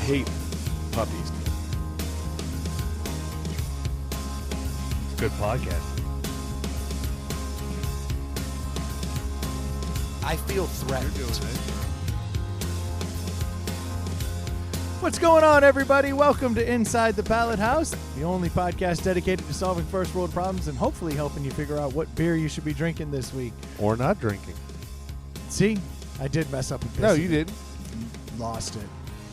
hate puppies. It's a good podcast. I feel threatened. What's going on, everybody? Welcome to Inside the Pallet House, the only podcast dedicated to solving first world problems and hopefully helping you figure out what beer you should be drinking this week. Or not drinking. See, I did mess up a bit. No, you didn't. Lost it.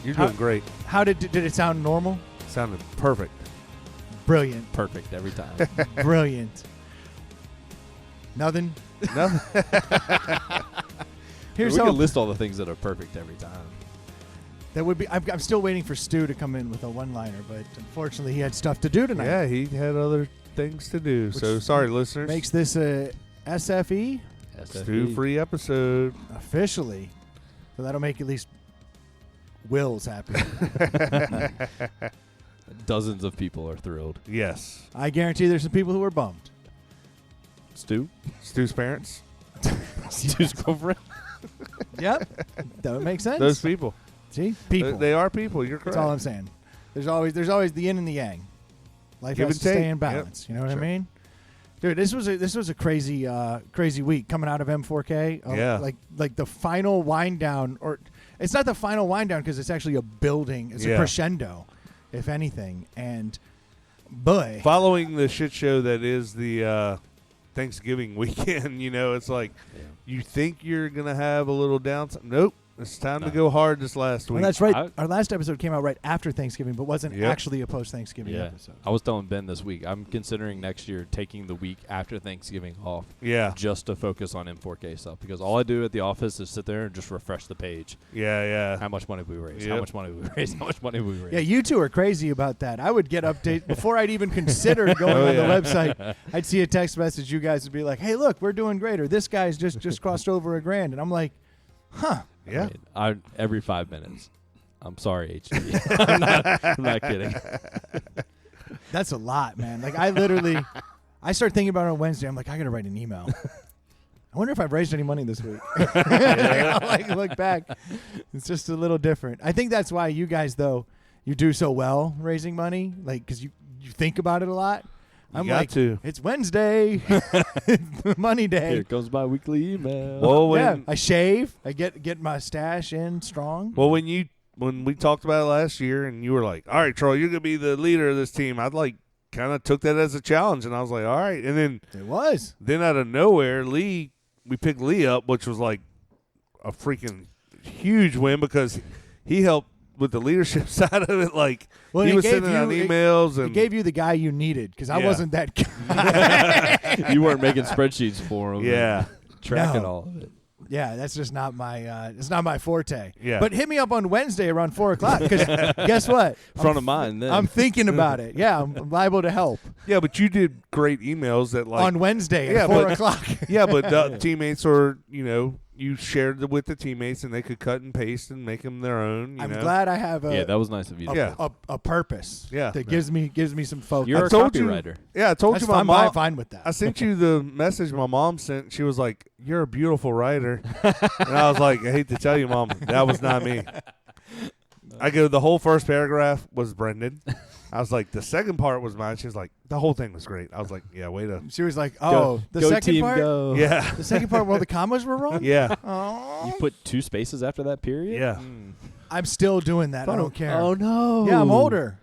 You're doing great. How did it sound? Normal? Sounded perfect. Brilliant. Perfect every time. Brilliant. Nothing. No. Here's we how can list all the things that are perfect every time. that would be. I'm still waiting for Stu to come in with a one-liner, but unfortunately, he had stuff to do tonight. Yeah, he had other things to do. So Which sorry, listeners. Makes this a SFE Stew-free episode. officially. So that'll make at least Will's happy. Dozens of people are thrilled. Yes. I guarantee there's some people who are bummed. Stu? Stu's parents. Stu's girlfriend? Yep. That would make sense. Those people. See? People. They are people. You're correct. That's all I'm saying. There's always the yin and the yang. Life Give has and to stay take. in balance. Yep. You know what Sure. I mean? Dude, this was a crazy week coming out of M4K. Yeah. Like the final wind down, or it's not the final wind down because it's actually a building. It's a Yeah. crescendo, if anything. And boy, Following the shit show that is the Thanksgiving weekend, it's like you think you're going to have a little downside. Nope. It's time to go hard this last week. well, that's right. Our last episode came out right after Thanksgiving, but wasn't Yep. actually a post-Thanksgiving episode. I was telling Ben this week, I'm considering next year taking the week after Thanksgiving off Yeah. just to focus on M4K stuff because all I do at the office is sit there and just refresh the page. Yeah. How much money we raised? Yep. How much money we raised? How much money we raised? Yeah, you two are crazy about that. I would get updates before I'd even consider going on the website. I'd see a text message. You guys would be like, "Hey, look, we're doing great," or "This guy's just crossed over $1,000,000," and I'm like, "Huh." Yeah. Every 5 minutes. I'm sorry, HD. I'm not kidding. That's a lot, man. Like I start thinking about it on Wednesday. I'm like, I gotta write an email. I wonder if I've raised any money this week. Like look back, it's just a little different. I think that's why you guys, though, you do so well raising money, like because you think about it a lot. I'm got like, to. It's Wednesday, money day. Here comes my weekly email. Well, I shave. I get my stash in strong. Well, when we talked about it last year, and you were like, "All right, Troy, you're gonna be the leader of this team," I'd like kind of took that as a challenge, and I was like, "All right." And then It was. out of nowhere, we picked Lee up, which was like a freaking huge win because he helped with the leadership side of it. Like he was sending out emails and it gave you the guy you needed because I Yeah. wasn't that guy. You weren't making spreadsheets for him. Yeah. Tracking No. all of it. Yeah, that's just not my. It's not my forte. Yeah. But hit me up on Wednesday around 4:00 because guess what? Front of mine then. I'm thinking about it. Yeah, I'm liable to help Yeah, but you did great emails that like on Wednesday Yeah, at but- 4:00. yeah, but the teammates or you shared it with the teammates and they could cut and paste and make them their own. I'm know? glad I have Yeah, that was nice of you. Yeah. a purpose. Yeah. that gives me some focus. You're a told you- copywriter. Yeah, I told That's you my fine. mom. I'm fine with that. I sent you the message my mom sent. She was like, "You're a beautiful writer," and I was like, "I hate to tell you, Mom, that was not me." I go, the whole first paragraph was Brendan. I was like, the second part was mine. She was like, the whole thing was great. I was like, yeah, way to. She was like, "Oh, the go second team, part, Go. Yeah, the second part where the commas were wrong." yeah, Oh, You put 2 spaces after that period? yeah. I'm still doing that. I don't care. Oh, no. Yeah, I'm older.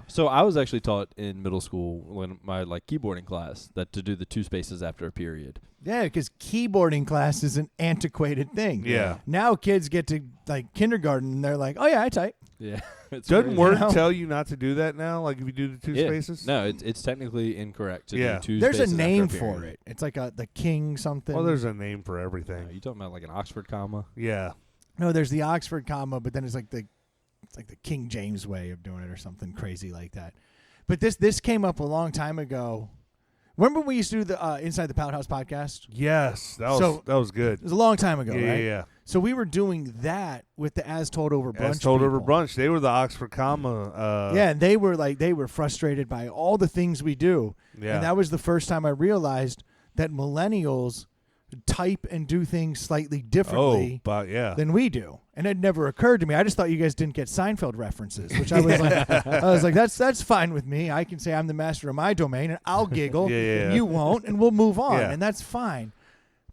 So I was actually taught in middle school when my keyboarding class that to do the 2 spaces after a period. Yeah, because keyboarding class is an antiquated thing. Yeah. Now kids get to kindergarten and they're like, "Oh yeah, I type." Yeah. It's Doesn't crazy. Word No. tell you not to do that now? Like if you do the 2 Yeah. spaces? No, it's technically incorrect to Yeah. do 2 There's a spaces name after for period. it. It's like the king something. Well, there's a name for everything. You talking about like an Oxford comma? Yeah. no, there's the Oxford comma, but then it's like the King James way of doing it or something crazy like that. But this came up a long time ago. Remember when we used to do the Inside the Pallet House podcast? Yes, that was good. It was a long time ago, Yeah, right? yeah. So we were doing that with the As Told Over Brunch. As told over people. brunch, they were the Oxford comma. Yeah, and they were frustrated by all the things we do. Yeah. And that was the first time I realized that millennials type and do things slightly differently but yeah. than we do. And it never occurred to me. I just thought you guys didn't get Seinfeld references, which I was like, that's fine with me. I can say I'm the master of my domain, and I'll giggle, and you won't, and we'll move on, and that's fine.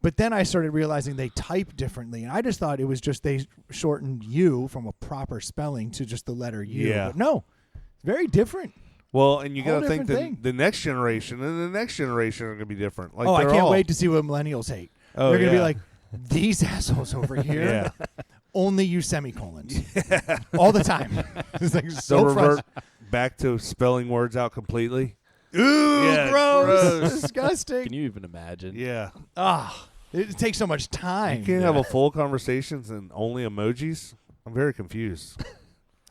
But then I started realizing they type differently, and I just thought it was just they shortened U from a proper spelling to just the letter U. Yeah. But no, it's very different. Well, and you got to think different the next generation and the next generation are going to be different. Like I can't wait to see what millennials hate. Oh, they're going to be like, these assholes over here only use semicolons all the time. It's like so revert back to spelling words out completely. Ooh, gross. Disgusting. Can you even imagine? Yeah. It takes so much time. You can't have a full conversations and only emojis. I'm very confused.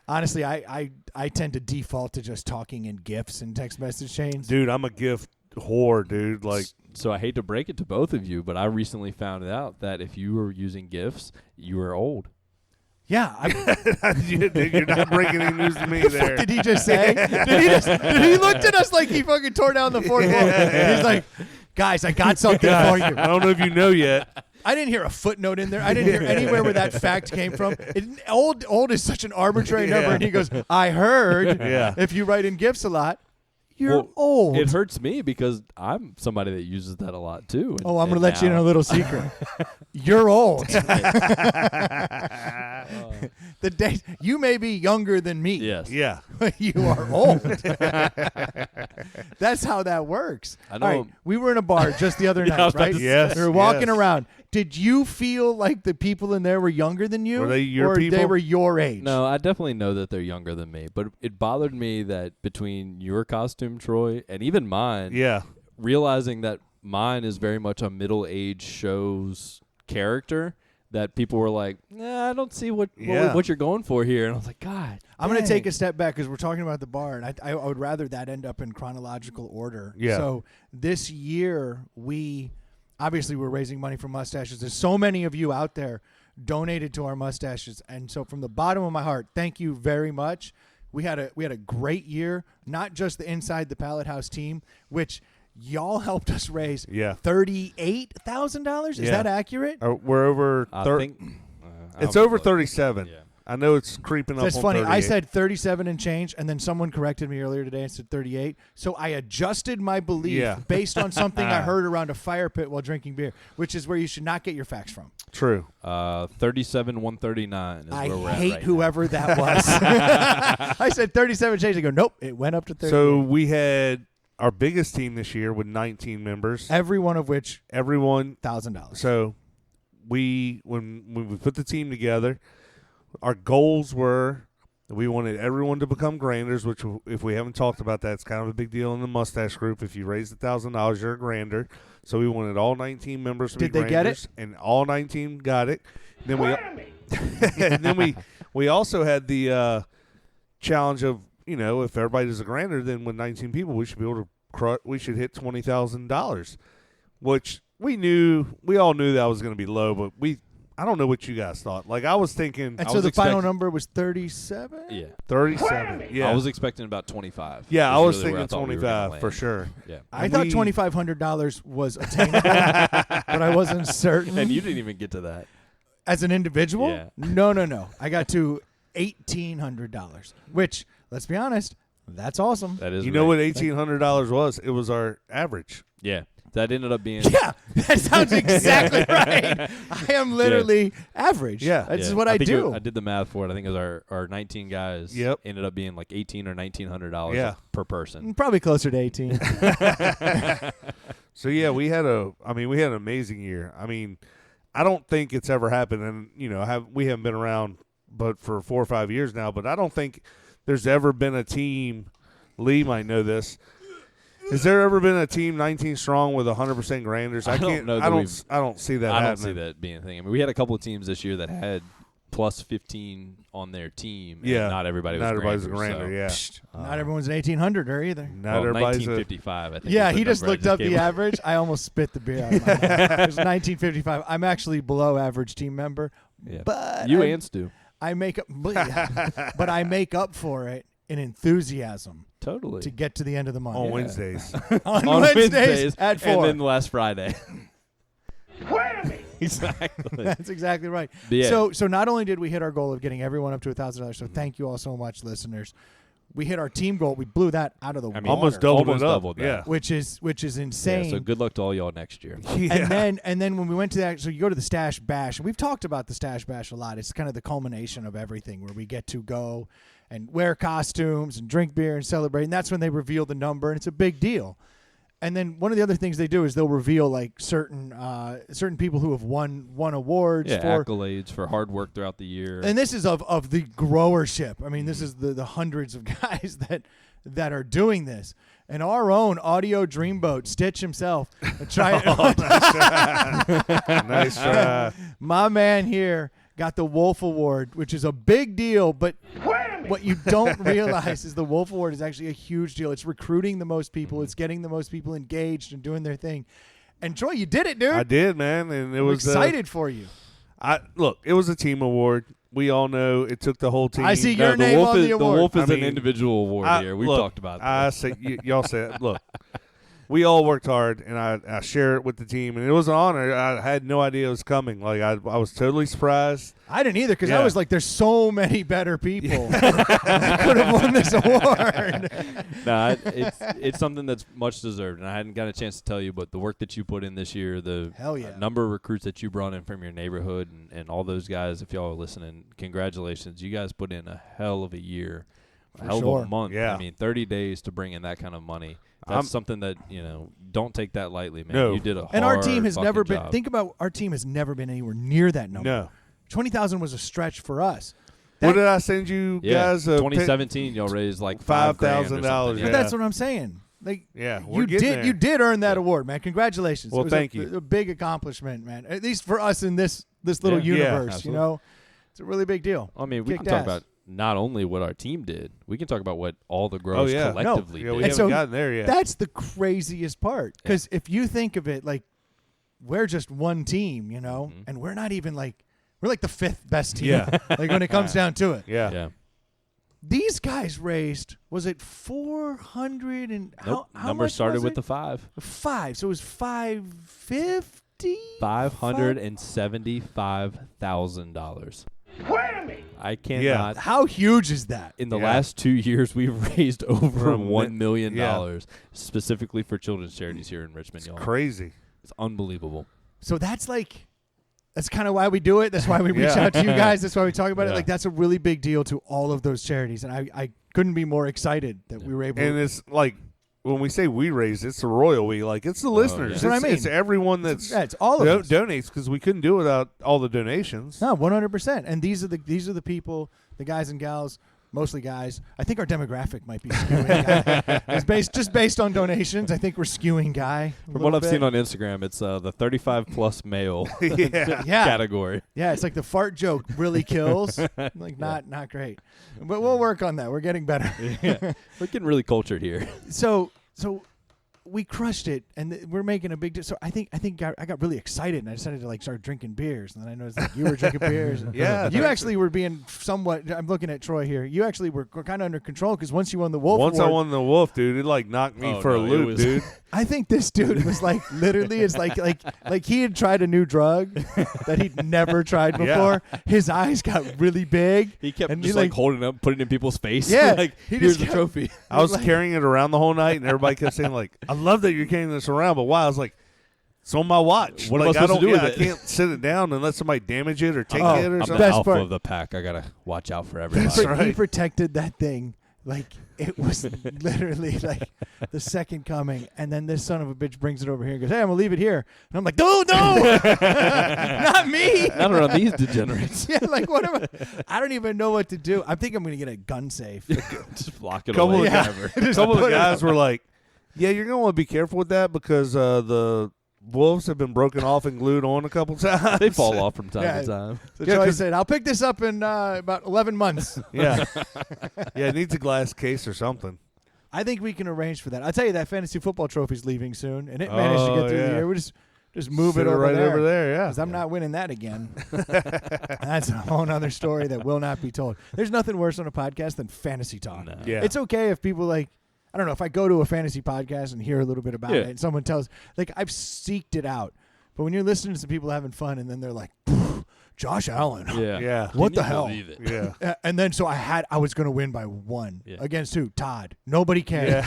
Honestly, I tend to default to just talking in GIFs and text message chains. Dude, I'm a GIF whore, dude. Like, so I hate to break it to both of you, but I recently found out that if you were using GIFs, you were old. Yeah, you're not breaking any news to me there. Did he just say? Did he look at us like he fucking tore down the fourth wall? He's like, guys, I got something for you. I don't know if you know yet. I didn't hear a footnote in there. I didn't hear anywhere where that fact came from. Old is such an arbitrary number, and he goes, I heard if you write in GIFs a lot, you're old. It hurts me because I'm somebody that uses that a lot too. And, I'm going to let you in a little secret. You're old. The day you may be younger than me. Yes. Yeah. But you are old. That's how that works. I know. All right, we were in a bar just the other night, right? Yes. We were walking around. Did you feel like the people in there were younger than you? Were they your people? They were your age? No, I definitely know that they're younger than me, but it bothered me that between your costume, Troy, and even mine, realizing that mine is very much a middle-aged show's character, that people were like, I don't see what you're going for here. And I was like, God. I'm going to take a step back because we're talking about the bar, and I would rather that end up in chronological order. Yeah. So this year, obviously we're raising money for mustaches. There's so many of you out there donated to our mustaches, and so from the bottom of my heart, thank you very much. We had a great year, not just the Inside the Pallet House team, which y'all helped us raise $38,000. Is that accurate? We're over. It's over 37. Yeah. I know it's creeping up. That's on funny. 38. I said 37 and change, and then someone corrected me earlier today and said 38. So I adjusted my belief based on something I heard around a fire pit while drinking beer, which is where you should not get your facts from. True. 37,139 is where we're at. I hate whoever that was. I said 37 change. They go, nope, it went up to 38. So we had our biggest team this year with 19 members. Every one of which $1,000. So when we put the team together, our goals were we wanted everyone to become granders, which if we haven't talked about that, it's kind of a big deal in the mustache group. If you raise $1,000, you're a grander. So we wanted all 19 members to be granders. Did they get it? And all 19 got it. And then we also had the challenge of, if everybody is a grander, then with 19 people, we should be able to we should hit $20,000, which we all knew that was going to be low, but I don't know what you guys thought. Like, I was thinking. And so the final number was 37? Yeah. 37. Yeah. I was expecting about 25. Yeah, I was thinking 25 for sure. Yeah. I thought $2,500 was attainable, but I wasn't certain. And you didn't even get to that. As an individual? Yeah. No. I got to $1,800, which, let's be honest, that's awesome. That is. You know what $1,800 was? It was our average. Yeah. That ended up being. Yeah, that sounds exactly right. I am literally average. Yeah. That's what I do. I did the math for it. I think it was our 19 guys ended up being like $1,800 or $1,900 per person. Probably closer to 18. So yeah, we had an amazing year. I mean, I don't think it's ever happened, and we haven't been around but for 4 or 5 years now, but I don't think there's ever been a team. Lee might know this. Has there ever been a team 19 strong with 100% granders? I don't see that happening. I don't see that being a thing. I mean, we had a couple of teams this year that had plus 15 on their team. And not everybody was everybody's grander, a grander. Not everyone's an 1800er either. Not everybody's 1955. I think. Yeah, he just looked up the average. I almost spit the beer out of my mouth. It was 1955. I'm actually below average team member. Yeah. But you and Stu. I make up, but I make up for it in enthusiasm. Totally. To get to the end of the month. On Wednesdays. on Wednesdays at 4. And then last Friday. Exactly. That's exactly right. Yeah. So not only did we hit our goal of getting everyone up to $1,000, so thank you all so much, listeners. We hit our team goal. We blew that out of the water. almost doubled it up. Doubled that. Yeah. Which is insane. Yeah, so good luck to all y'all next year. Yeah. And then when we went to that, so you go to the Stash Bash, and we've talked about the Stash Bash a lot. It's kind of the culmination of everything where we get to go and wear costumes and drink beer and celebrate. And that's when they reveal the number, and it's a big deal. And then one of the other things they do is they'll reveal like certain people who have won awards for accolades for hard work throughout the year. And this is of the growership. I mean, this is the hundreds of guys that are doing this. And our own audio dreamboat, Stitch himself, Nice try. My man here got the Wolf Award, which is a big deal, but what you don't realize is the Wolf Award is actually a huge deal. It's recruiting the most people. It's getting the most people engaged and doing their thing. And Troy, you did it, dude. I did, man, and it I'm was excited for you. Look, it was a team award. We all know it took the whole team. I see your name on the award. The Wolf is I mean, an individual award here. We've talked about that. I say, y'all said, look, we all worked hard, and I share it with the team, and it was an honor. I had no idea it was coming. Like I was totally surprised. I didn't either because Yeah. I was like, there's so many better people that could have won this award. Nah, it's something that's much deserved, and I hadn't got a chance to tell you, but the work that you put in this year, the Hell yeah. number of recruits that you brought in from your neighborhood, and all those guys, if y'all are listening, congratulations. You guys put in a hell of a year, a hell sure. of a month. Yeah. I mean, 30 days to bring in that kind of money. That's something that, don't take that lightly, man. No. You did a And our hard team has fucking never been. job. Think about our team has never been anywhere near that number. No. 20,000 was a stretch for us. What did I send you guys? 2017, y'all raised like $5,000. $5,000. Yeah. That's what I'm saying. Like, Yeah, we're you getting did there. you did earn that award, man. Congratulations. Well, It was thank you. A big accomplishment, man. At least for us in this little Yeah. Yeah, universe, absolutely. It's a really big deal. I mean, we Kicked can talk ass. about not only what our team did, we can talk about what all the growers yeah. collectively Yeah, we did. And haven't so gotten there yet. That's the craziest part. Because if you think of it, like, we're just one team, and we're not even like we're like the fifth best team. Yeah. Like when it comes down to it. Yeah. These guys raised, was it 400 and Nope. how Number much started was with it? the 5. 5. So it was 550. $575,000. I cannot. How huge is that? In the Yeah. last 2 years, we've raised over From $1 million yeah. specifically for children's charities here in Richmond, y'all. Crazy. It's unbelievable. So that's kind of why we do it. That's why we reach Yeah. out to you guys. That's why we talk about it. Yeah. Like, that's a really big deal to all of those charities. And I couldn't be more excited that we were able And to. it's like when we say we raise, it's the royal we. Like it's the listeners. yeah. That's what I mean. It's everyone that's It's all of us. donates because we couldn't do it without all the donations. No, 100%. And these are the people, the guys and gals, mostly guys. I think our demographic might be skewing. It's just based on donations. I think we're skewing guy. From what I've seen on Instagram, it's the 35-plus male Yeah. category. Yeah, it's like the fart joke really kills. Like not great. But we'll work on that. We're getting better. Yeah. We're getting really cultured here. So we crushed it, and we're making a big. So I think I got really excited, and I decided to start drinking beers. And then I noticed you were drinking beers. And Yeah, you thanks. actually were being somewhat. I'm looking at Troy here. You actually were kind of under control because once you won the Wolf Once I Award, won the wolf, dude, it like knocked me Oh, for a no, it loop, was- dude. I think this dude was like literally. It's like he had tried a new drug that he'd never tried Yeah. before. His eyes got really big. He kept And just he, like holding it up, putting it in people's face. Yeah, like, he here's just the kept- trophy. I was like- carrying it around the whole night, and everybody kept saying like, "I love that you're carrying this around," but why? I was like, "It's on my watch. What am like, I supposed to do with I it?" can't sit it down and let somebody damage it or take Oh, it or I'm the something." best alpha part- of the pack. I gotta watch out for He everybody. right. he protected that thing like it was literally like the second coming. And then this son of a bitch brings it over here and goes, "Hey, I'm gonna leave it here." And I'm like, "Dude, no, not me." Not around these degenerates. Yeah, like what am I don't even know what to do. I think I'm gonna get a gun safe. Just block it Couple away. of Yeah. forever. A couple put of it guys were like, "Yeah, you're gonna want to be careful with that because the wolves have been broken off and glued on a couple times." They fall off from time Yeah. to time. So Yeah, Troy 'cause- said, "I'll pick this up in about 11 months." Yeah, yeah, it needs a glass case or something. I think we can arrange for that. I'll tell you that fantasy football trophy's leaving soon, and it managed to get through the yeah. year. We just move Sit it over right there. over there. Yeah, 'Cause I'm not winning that again. That's a whole other story that will not be told. There's nothing worse on a podcast than fantasy talk. No. Yeah. It's okay if people I don't know, if I go to a fantasy podcast and hear a little bit about Yeah. it and someone tells, I've seeked it out But when you're listening to some people having fun, and then they're like, Josh Allen. Yeah. What Can the you hell? believe it? Yeah. And then so I was going to win by 1 against who? Todd. Nobody can.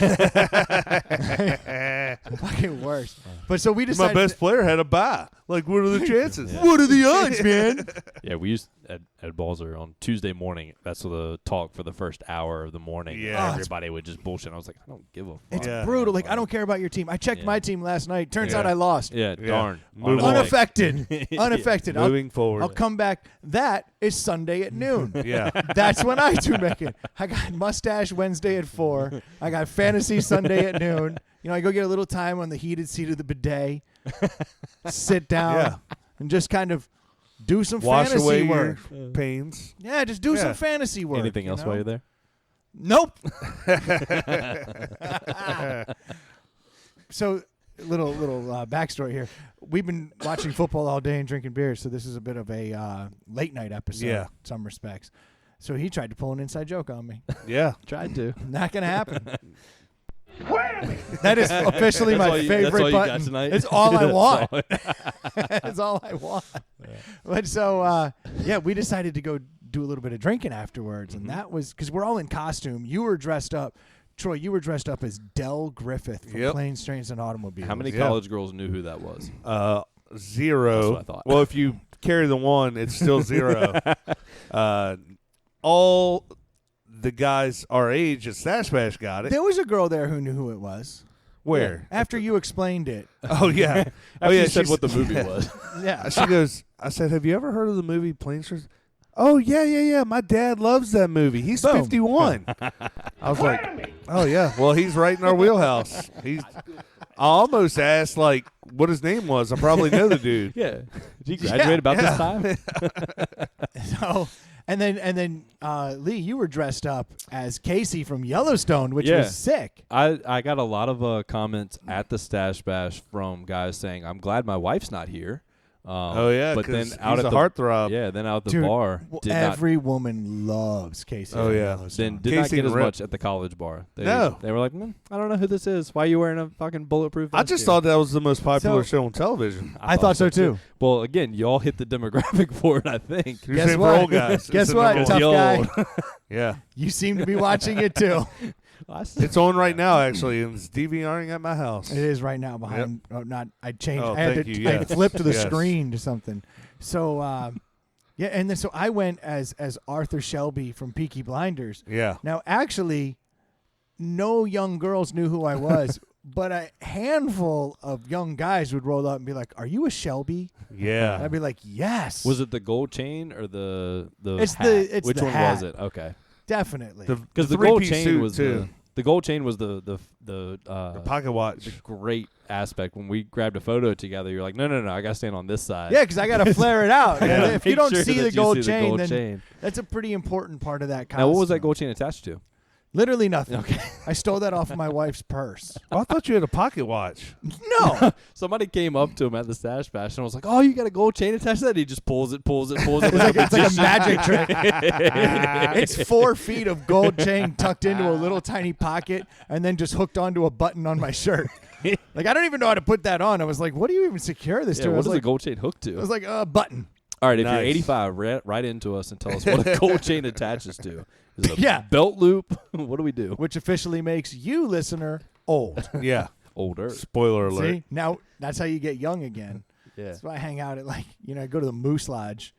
Fucking worse. But so we decided. My best player had a bye. Like, what are the chances? Yeah. What are the odds, man? Yeah, we used at Balzer on Tuesday morning. That's the talk for the first hour of the morning. Yeah. Everybody would just bullshit. I was like, I don't give a fuck. It's Yeah. brutal. Like, I don't care about your team. I checked my team last night. Turns out I lost. Yeah, darn. Move on. Unaffected. Unaffected. Moving forward. I'll come back. That is Sunday at noon. Yeah. That's when I do make it. I got mustache Wednesday at 4. I got fantasy Sunday at noon. You know, I go get a little time on the heated seat of the bidet, sit down, and just kind of do some Wash fantasy away work. your pains. Yeah, just do some fantasy work. Anything else while you're there? Nope. So, little backstory here. We've been watching football all day and drinking beer, so this is a bit of a late night episode in some respects. So he tried to pull an inside joke on me. Yeah. Tried to. Not going to happen. That is officially my favorite button. It's all I want. It's all I want. But so, we decided to go do a little bit of drinking afterwards, and that was because we're all in costume. You were dressed up. Troy, you were dressed up as Del Griffith from Planes, Trains, and Automobiles. How many college girls knew who that was? 0. That's what I thought. Well, if you carry the 1, it's still 0. All the guys our age at Stash Bash got it. There was a girl there who knew who it was. Where? After you explained it. Oh, yeah. After you said what the movie was. Yeah. She goes, I said, have you ever heard of the movie Planes, Trains? Oh, yeah. My dad loves that movie. He's 51. I was like, oh, yeah. Well, he's right in our wheelhouse. I almost asked, like, what his name was. I probably know the dude. Yeah. Did you graduate about this time? So, and then Lee, you were dressed up as Casey from Yellowstone, which was sick. I got a lot of comments at the Stash Bash from guys saying, I'm glad my wife's not here. But then out at the heartthrob. Yeah, then out at the Dude, bar. Every woman loves Casey. Oh, yeah. Then did Casey not get as Rip. much at the college bar. They were like, I don't know who this is. Why are you wearing a fucking bulletproof vest I just here?" thought that was the most popular show on television. I thought so too. Well, again, y'all hit the demographic for it, I think. You're Guess saying what? for old guys. Guess It's what, the tough number guy? Yeah. You seem to be watching it too. It's on right now, actually, and it's DVRing at my house. It is right now behind. Oh, not. I changed. Oh, I had thank to. you, I had to flip to the yes. screen to something. So, and then so I went as Arthur Shelby from Peaky Blinders. Yeah. Now, actually, no young girls knew who I was, but a handful of young guys would roll up and be like, "Are you a Shelby?" Yeah. And I'd be like, "Yes." Was it the gold chain or the It's hat? the Which the one hat. was it? Okay. Definitely. Because the gold three-piece chain suit, was too. the gold chain was the pocket watch. the great aspect. When we grabbed a photo together, you're like, no, I got to stand on this side. Yeah, because I got to flare it out. Yeah. And if you Make don't sure see that the you gold see the chain, gold then chain. that's a pretty important part of that costume. Now, what was that gold chain attached to? Literally nothing. Okay. I stole that off of my wife's purse. Oh, I thought you had a pocket watch. No. Somebody came up to him at the Stash Bash and was like, "Oh, you got a gold chain attached to that?" He just pulls it. It's like a magic trick. It's 4 feet of gold chain tucked into a little tiny pocket and then just hooked onto a button on my shirt. Like, I don't even know how to put that on. I was like, what do you even secure this to? What I was does like, a gold chain hook to? I was like, button. All right, if you're Nice. 85, write into us and tell us what a gold chain attaches to. Is it a Yeah. belt loop? What do we do? Which officially makes you, listener, old. Yeah. Older. Spoiler alert. See? Now, that's how you get young again. Yeah. That's why I hang out at, I go to the Moose Lodge.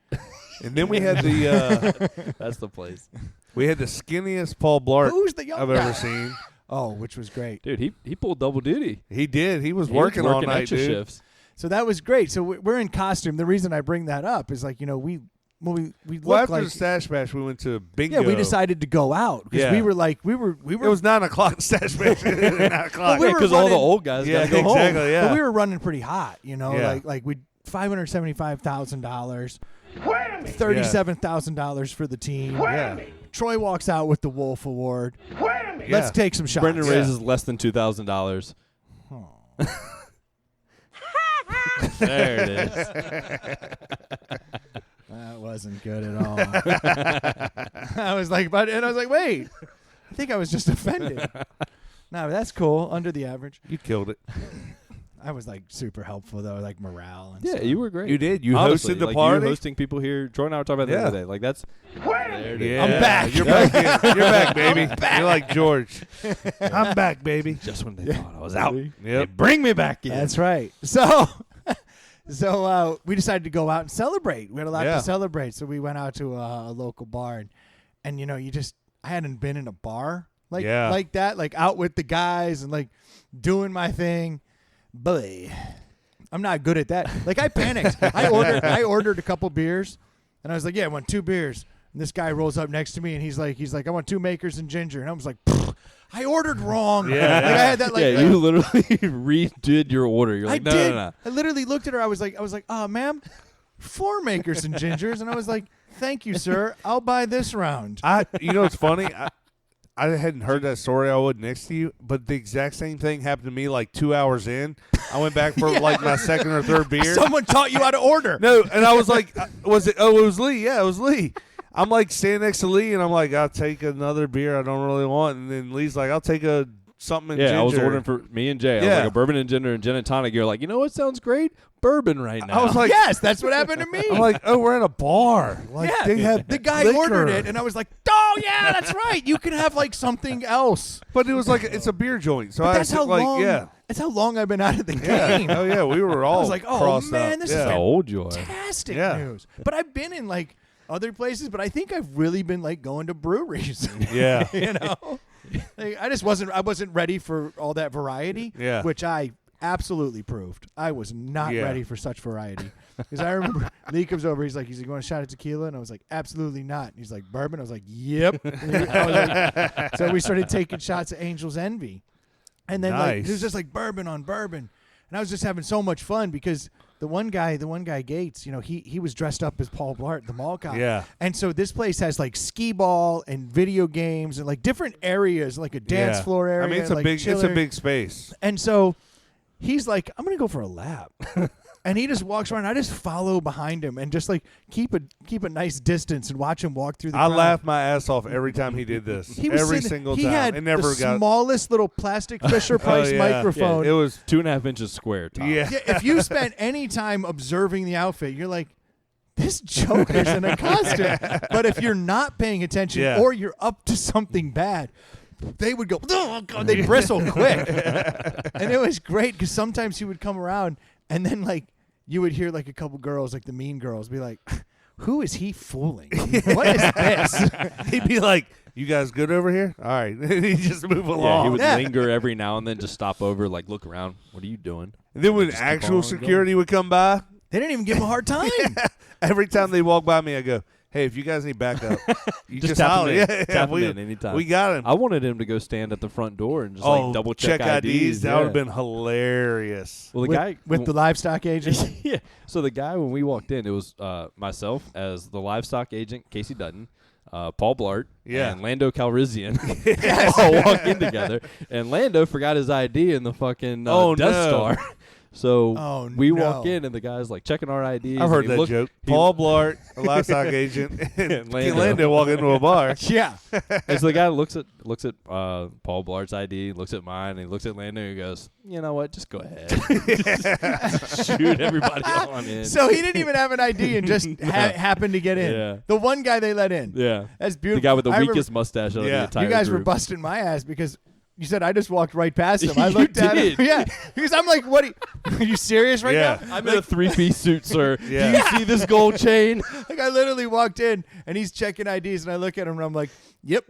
And then we had the That's the place. skinniest Paul Blart Who's the young I've guy? ever seen. Oh, which was great. Dude, he pulled double duty. He did. He was He was working all night, extra dude. shifts. So that was great. So we're in costume. The reason I bring that up is we Well, look after like the Stash Bash, we went to Bingo. yeah, we decided to go out because Yeah. we were It was 9 o'clock. Stash Bash. 9 o'clock. we were Because all the running- old guys Yeah, got to go exactly. home. Yeah. but we were running pretty hot, Yeah. like we $575,000, $37,000 for the team. Yeah. Troy walks out with the Wolf Award. Yeah. Let's take some shots. Brendan Yeah. raises less than $2,000. There it is. That wasn't good at all. I was like, wait, I think I was just offended. No, but that's cool. Under the average. You killed it. I was like super helpful though, like morale and Yeah, stuff. you were great. You did. You Honestly, hosted the like, party. You hosting people here. Troy and I were talking about that the other day. Like that's. There it is. Yeah. I'm back. You're back. You're back, baby. You're like George. I'm back, baby. Just when they thought I was out. Yep. Bring me back in. That's right. So we decided to go out and celebrate. We had a lot to celebrate, so we went out to a local bar, and I hadn't been in a bar like that, like out with the guys and like doing my thing. Boy, I'm not good at that. Like I panicked. I ordered a couple beers, and I was like, yeah, I want 2 beers. And this guy rolls up next to me, and he's like, I want 2 makers and ginger. And I was like, I ordered wrong. Yeah. Like, I had that. Like, you literally redid your order. You're like, no. I literally looked at her. I was like, ma'am, 4 makers and gingers, and I was like, thank you, sir. I'll buy this round. You know what's funny? I hadn't heard that story. I would next to you, but the exact same thing happened to me like 2 hours in. I went back for like my second or third beer. Someone taught you how to order. No, and I was like, was it? Oh, it was Lee. Yeah, it was Lee. I'm like standing next to Lee, and I'm like, I'll take another beer I don't really want. And then Lee's like, I'll take something in ginger. I was ordering for me and Jay. I was like a bourbon and ginger and gin and tonic. You're like, you know what sounds great? Bourbon right now. I was like, yes, that's what happened to me. I'm like, oh, we're at a bar. Like, yeah, they have the guy liquor. ordered it, and I was like, oh yeah, that's right. You can have like something else. But it was like it's a beer joint. So But I that's how like, long. yeah. That's how long I've been out of the Yeah. game. Oh yeah, we were all. I was like, oh crossed man, up. this yeah. is old joy. fantastic Yeah. news. But I've been in like other places, but I think I've really been like going to breweries. Yeah. You know, like, I wasn't ready for all that variety. Yeah. Which I absolutely proved. I was not Yeah. ready for such variety. Because I remember Lee comes over, he's like, you want a shot of tequila? And I was like, absolutely not. And he's like, bourbon? I was like, yep. I was like, so we started taking shots of Angel's Envy. And then like it was just like bourbon on bourbon. And I was just having so much fun because the one guy Gates, you know, he was dressed up as Paul Blart, the mall cop. Yeah. And so this place has like skee ball and video games and like different areas, like a dance floor area. I mean, it's a like big space. And so he's like, I'm gonna go for a lap. And he just walks around. I just follow behind him and just like keep a nice distance and watch him walk through the crowd. laughed my ass off every time he did this. Every single time. He had it never the got smallest little plastic Fisher Price microphone. Yeah, it was 2.5 inches square top. Yeah. Yeah, if you spent any time observing the outfit, you're like, this joker's in a costume. But if you're not paying attention or you're up to something bad, they would go, oh, God, they bristle quick. And it was great because sometimes he would come around and then like you would hear like a couple girls, like the mean girls, be like, who is he fooling? What is this? He'd be like, you guys good over here? All right. He'd just move along. Yeah, he would linger every now and then, just stop over, like look around. What are you doing? And then when Just keep actual on security would come by, They didn't even give him a hard time. every time they walk by me, I go, hey, if you guys need backup, you just tap holler. him in. Yeah, Tap him we, in anytime. we got him. I wanted him to go stand at the front door and just like double check IDs. That would have been hilarious. Well, the guy with the livestock agent. yeah. So the guy when we walked in, it was myself as the livestock agent, Casey Dutton, Paul Blart, and Lando Calrissian all walk in together. And Lando forgot his ID in the fucking Death Star. So we walk in, and the guy's like checking our IDs. I've heard that joke. Paul Blart, a livestock agent, and Lando walk into a bar. Yeah. And so the guy looks at Paul Blart's ID, looks at mine, and he looks at Lando, and he goes, "You know what? Just go ahead, just shoot everybody on in." So he didn't even have an ID and just happened to get in. Yeah. The one guy they let in. Yeah, that's beautiful. The guy with the I weakest mustache of the entire You guys group. were busting my ass because you said I just walked right past him. I looked at did. him. Yeah, because I'm like, "What? Are you serious right now?" I'm in a 3-piece suit, sir. Yeah. Do you see this gold chain? Like I literally walked in and he's checking IDs, and I look at him and I'm like, "Yep,"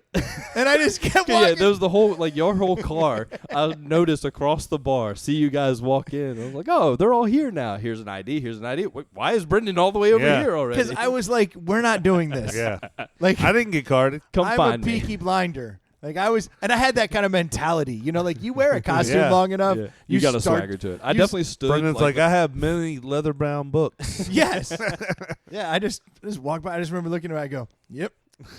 and I just kept walking. Yeah, there was the whole your whole car. I noticed across the bar. See you guys walk in. I was like, "Oh, they're all here now. Here's an ID. Here's an ID. Why is Brendan all the way over here already?" Because I was like, "We're not doing this." Yeah. Like I didn't get carded. Come I'm find a me. Peaky Blinder. Like I was, and I had that kind of mentality. You know, like you wear a costume long enough, Yeah. You got a start- swagger to it. I definitely stood. Brendan's like, I have many leather brown books. Yes. Yeah, I just walked by. I just remember looking at him. I go, "Yep."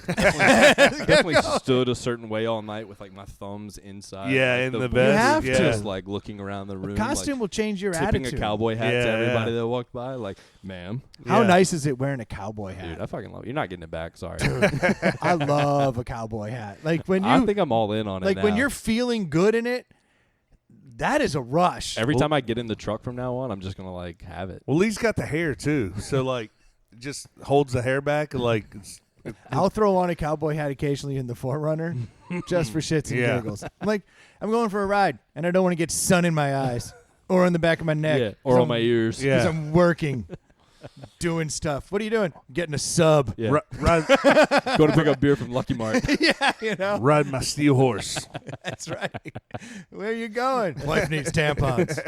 definitely stood a certain way all night with like my thumbs inside. Yeah, like, in the booth, bed. You have yeah. to. just like looking around the room. Costume like, will change your tipping attitude. a cowboy hat to Yeah, everybody yeah. that walked by. Like, ma'am, How Yeah. nice is it wearing a cowboy hat? dude, I fucking love it. You're not getting it back. Sorry. I love a cowboy hat. Like when you, I think I'm all in on it like now. when you're feeling good in it. That is a rush. Every time I get in the truck from now on, I'm just gonna like have it. Well, Lee's got the hair too, so like, just holds the hair back and like. I'll throw on a cowboy hat occasionally in the 4Runner, just for shits and giggles. I'm like, I'm going for a ride, and I don't want to get sun in my eyes or on the back of my neck, or on my ears. because I'm working, doing stuff. What are you doing? Getting a sub. Yeah. Go to pick up beer from Lucky Mart. Yeah, Ride my steel horse. That's right. Where are you going? Wife needs tampons.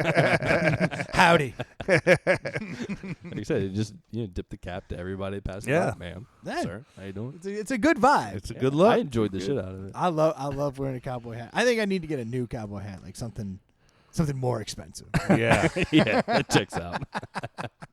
Howdy. Like you said, just dip the cap to everybody passing out, ma'am. Yeah. Sir, how you doing? It's a good vibe. It's a good look. I enjoyed the shit out of it. I love wearing a cowboy hat. I think I need to get a new cowboy hat, like something more expensive. Yeah. That checks out.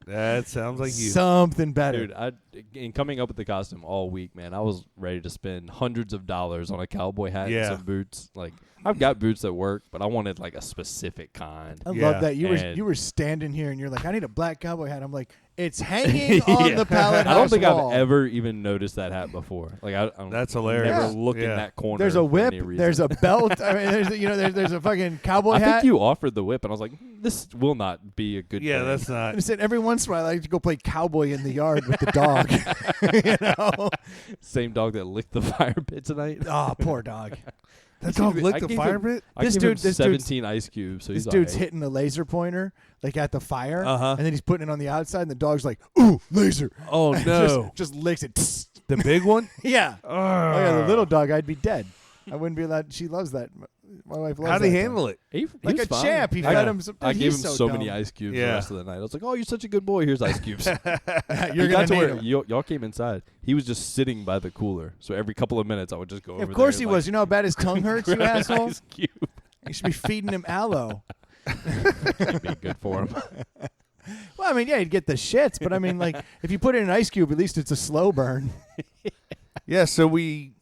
That sounds like you. Something better. Dude, in coming up with the costume all week, man, I was ready to spend hundreds of dollars on a cowboy hat and some boots. Like, I've got boots that work, but I wanted like a specific kind. I love that. You were standing here and you're like, I need a black cowboy hat. I'm like, it's hanging on the pallet house I don't think wall. I've ever even noticed that hat before. Like, That's hilarious. Never look in that corner. There's a whip. For any reason. There's a belt. I mean, there's a fucking cowboy hat. I think you offered the whip, and I was like, this will not be a good. Yeah, thing. that's not. I said every once in a while I like to go play cowboy in the yard with the dog. Same dog that licked the fire pit tonight. Oh, poor dog. That dog licked the fire pit? This dude, 17 ice cubes. So this he's dude's all right. hitting a laser pointer like at the fire, Uh-huh. and then he's putting it on the outside, and the dog's like, "Ooh, laser!" Oh no! just licks it. The big one? Yeah. Oh yeah, the little dog, I'd be dead. I wouldn't be allowed. She loves that. My wife loves. How'd he that handle dog. it? He Like was a fine. champ. He fed him some. I gave him so many dumb. ice cubes Yeah. the rest of the night. I was like, "Oh, you're such a good boy. Here's ice cubes." You're He gonna got to need where him. y'all came inside. He was just sitting by the cooler. So every couple of minutes, I would just go over Of course there he and, was. You know how bad his tongue hurts, you grab an asshole. ice cube. You should be feeding him aloe. It'd be good for him. Well, I mean, yeah, he'd get the shits, but I mean, like, if you put it in an ice cube, at least it's a slow burn. Yeah, so we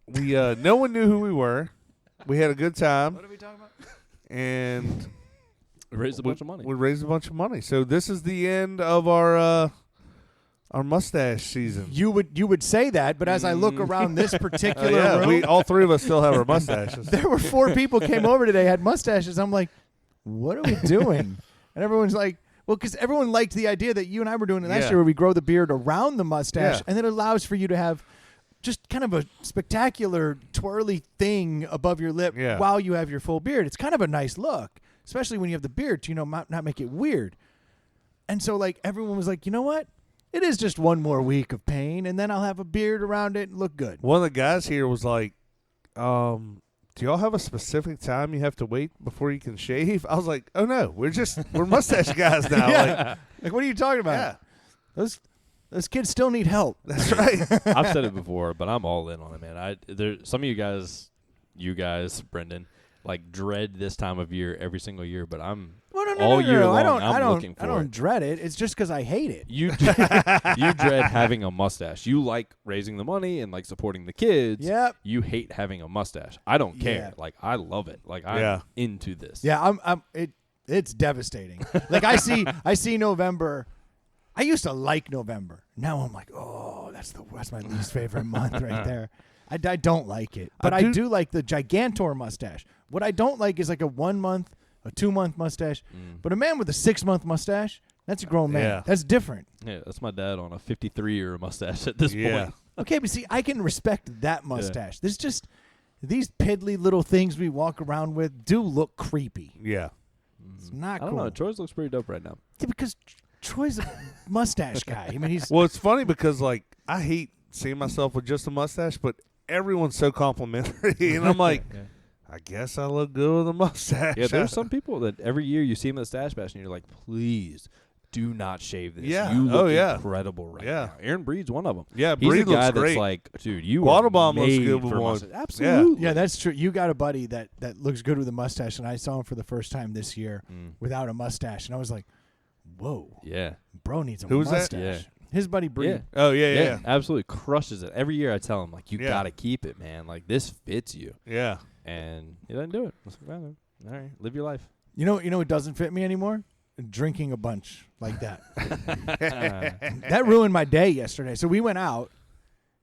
no one knew who we were. We had a good time. What are we talking about? And Raised a bunch of money. We raised a bunch of money. So this is the end of our mustache season. You would say that, but as I look around this particular room, we all three of us still have our mustaches. there were 4 people came over today had mustaches. I'm like, what are we doing? And everyone's like, well, because everyone liked the idea that you and I were doing it last year, where we grow the beard around the mustache, and it allows for you to have just kind of a spectacular twirly thing above your lip while you have your full beard. It's kind of a nice look, especially when you have the beard to, not make it weird. And so, like, everyone was like, you know what? It is just one more week of pain, and then I'll have a beard around it and look good. One of the guys here was like, do y'all have a specific time you have to wait before you can shave? I was like, oh, no. We're mustache guys now. Yeah. Like, what are you talking about? Yeah. Those kids still need help. That's right. I've said it before, but I'm all in on it, man. Some of you guys, Brendan, like dread this time of year every single year, but I'm all year long. I'm looking for it. I don't dread it. It's just because I hate it. You dread having a mustache. You like raising the money and like supporting the kids. Yep. You hate having a mustache. I don't care. Like I love it. Like I'm into this. Yeah, it's devastating. Like I see November. I used to like November. Now I'm like, oh, that's my least favorite month right there. I don't like it, but I do like the Gigantor mustache. What I don't like is like a 1 month, a 2 month mustache. But a man with a 6 month mustache, that's a grown man. Yeah. That's different. Yeah, that's my dad on a 53-year mustache at this point. Okay, but see, I can respect that mustache. There's just these piddly little things we walk around with do look creepy. Yeah. It's not cool. I don't know. Troy's looks pretty dope right now. Yeah, because Troy's a mustache guy. I mean, he's Well, it's funny because like I hate seeing myself with just a mustache, but everyone's so complimentary, and I'm like, I guess I look good with a mustache. Yeah, there's some people that every year you see them at the Stash Bash and you're like, please do not shave this. Yeah. You look Oh, yeah. incredible right Yeah. now. Aaron Breed's one of them. Yeah, He's Breed the guy looks that's great. like, dude, you Quattlebaum are looks made good with for one. mustache. Absolutely. yeah, that's true. You got a buddy that looks good with a mustache, and I saw him for the first time this year without a mustache, and I was like, whoa, Yeah. bro needs a Who was that? mustache. Yeah. His buddy Breed. Yeah. Oh yeah. Absolutely crushes it. Every year I tell him, like, you Yeah. got to keep it, man. Like, this fits you. Yeah. And he doesn't do it. I was like, well, all right, live your life. You know what doesn't fit me anymore? Drinking a bunch like that. That ruined my day yesterday. So we went out,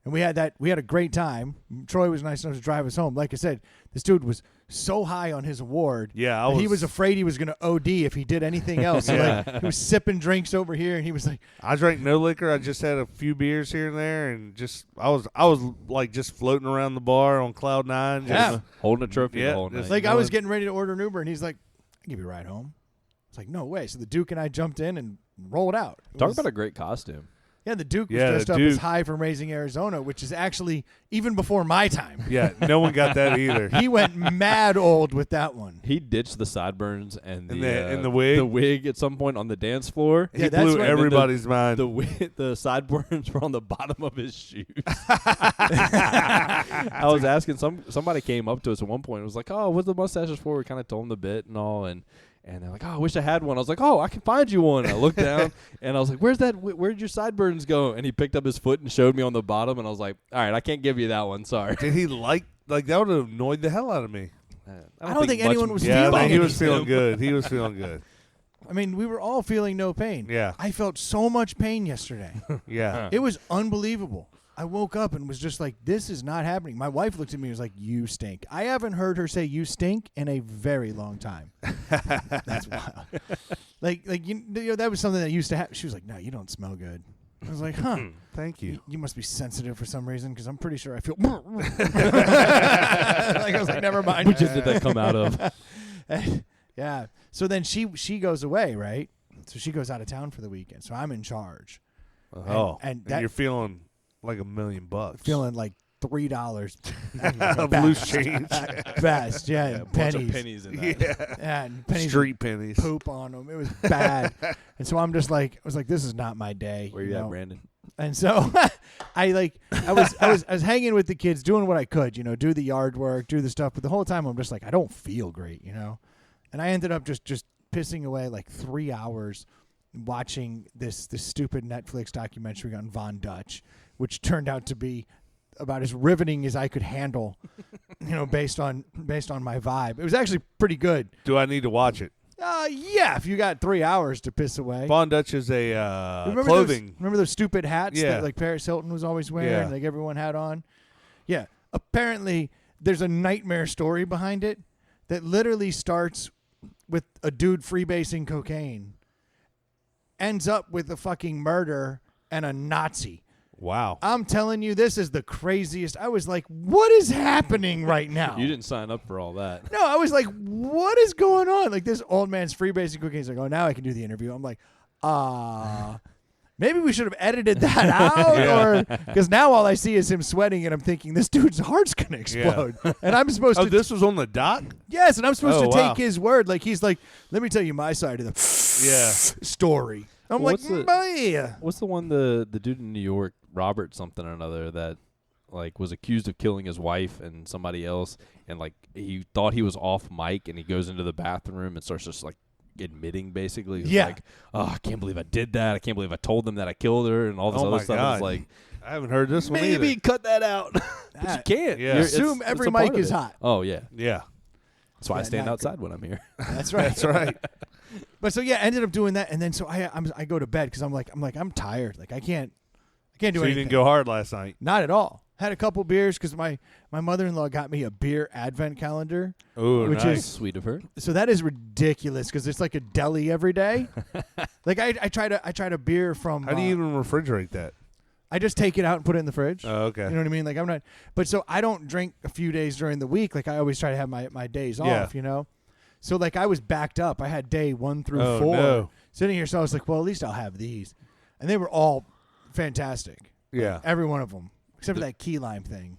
And we had a great time. Troy was nice enough to drive us home. Like I said, this dude was so high on his award. Yeah, he was afraid he was going to OD if he did anything else. So like, he was sipping drinks over here, and he was like, I drank no liquor. I just had a few beers here and there, and just I was like just floating around the bar on cloud nine, just holding a trophy the whole just night. like I was getting ready to order an Uber, and he's like, "I'll give you a ride home." It's like, no way. So the Duke and I jumped in and rolled out. Talk about a great costume. Yeah, the Duke was dressed up as High from Raising Arizona, which is actually even before my time. Yeah, no one got that either. He went mad old with that one. He ditched the sideburns and the wig. The wig at some point on the dance floor. He blew everybody's mind. The sideburns were on the bottom of his shoes. I was asking somebody came up to us at one point and was like, "Oh, what's the mustaches for?" We kind of told him the bit and all, and they're like, "Oh, I wish I had one." I was like, "Oh, I can find you one." And I looked down and I was like, where'd your sideburns go? And he picked up his foot and showed me on the bottom, and I was like, "All right, I can't give you that one. Sorry." Did he like that would have annoyed the hell out of me. I don't think anyone was feeling feeling he was feeling good. He was feeling good. I mean, we were all feeling no pain. Yeah. I felt so much pain yesterday. Yeah. It was unbelievable. I woke up and was just like, this is not happening. My wife looked at me and was like, "You stink." I haven't heard her say "you stink" in a very long time. That's wild. Like you know, that was something that used to happen. She was like, "No, you don't smell good." I was like, "Huh. Thank you. You must be sensitive for some reason, because I'm pretty sure I feel." Like, I was like, "Never mind." Which did that come out of? Yeah. So then she goes away, right? So she goes out of town for the weekend. So I'm in charge. And you're feeling like $1 million. Feeling like $3 of loose change. Best, yeah, Bunch pennies. of pennies in that. And pennies, street pennies, poop on them. It was bad. And so I'm just like, I was like, this is not my day. Where you at, Brandon? And so I was hanging with the kids, doing what I could, do the yard work, do the stuff. But the whole time I'm just like, I don't feel great, And I ended up just pissing away like 3 hours watching this stupid Netflix documentary on Von Dutch, which turned out to be about as riveting as I could handle, based on my vibe. It was actually pretty good. Do I need to watch it? Yeah, if you got 3 hours to piss away. Von Dutch is a clothing. Remember those stupid hats Yeah. that like Paris Hilton was always wearing, Yeah. like everyone had on? Yeah. Apparently, there's a nightmare story behind it that literally starts with a dude freebasing cocaine, ends up with a fucking murder and a Nazi. Wow. I'm telling you, this is the craziest. I was like, what is happening right now? You didn't sign up for all that. No, I was like, what is going on? Like, this old man's freebasing cocaine. He's like, oh, now I can do the interview. I'm like, maybe we should have edited that out, or because now all I see is him sweating, and I'm thinking this dude's heart's gonna explode. And I'm supposed to. This was on the doc. Yes, and I'm supposed to wow. take his word. Like, he's like, let me tell you my side of the story. I'm Well, like, what's the one the dude in New York, Robert something or another, that like was accused of killing his wife and somebody else, and like he thought he was off mic, and he goes into the bathroom and starts just like admitting basically. He's like, "Oh, I can't believe I did that. I can't believe I told them that I killed her," and all this other stuff. God. It's like, I haven't heard this one maybe either. cut that out. But you can't. Yeah. assume every a part mic of is it. hot. Oh yeah. Yeah. That's why I Yeah, stand not outside when I'm here. That's right. That's right. But so yeah, ended up doing that, and then so I go to bed because I'm tired. Like I can't do anything. So you didn't go hard last night? Not at all. Had a couple beers because my mother-in-law got me a beer advent calendar. Oh, which nice. is Sweet of her. So that is ridiculous because it's like a deli every day. Like I tried a beer from. How do you even refrigerate that? I just take it out and put it in the fridge. Oh, okay. You know what I mean? Like I'm not. But so I don't drink a few days during the week. Like I always try to have my days off. So like I was backed up. I had day 1 through 4 no. sitting here. So I was like, well, at least I'll have these, and they were all fantastic. Yeah. Every one of them, except for that key lime thing.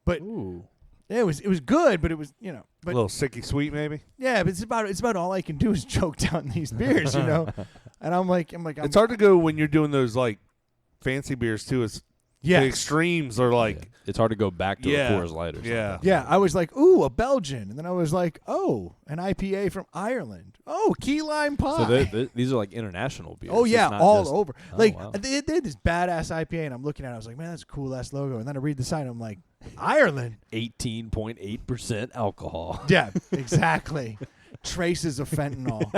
But Ooh. it was good, but it was but A little sicky sweet, maybe. yeah, but it's about all I can do is choke down these beers, And I'm like It's hard to go when you're doing those like fancy beers too. It's the extremes are like It's hard to go back to Yeah. a Coors Light or something. Yeah. yeah. I was like, ooh, a Belgian, and then I was like, oh, an IPA from Ireland. Oh, key lime pie. So these are like international beers. Oh yeah, It's not all just- over. Oh, Like wow. they had this badass IPA, and I'm looking at it. I was like, man, that's a cool ass logo. And then I read the sign. I'm like, Ireland. 18.8% alcohol. Yeah, exactly. Traces of fentanyl.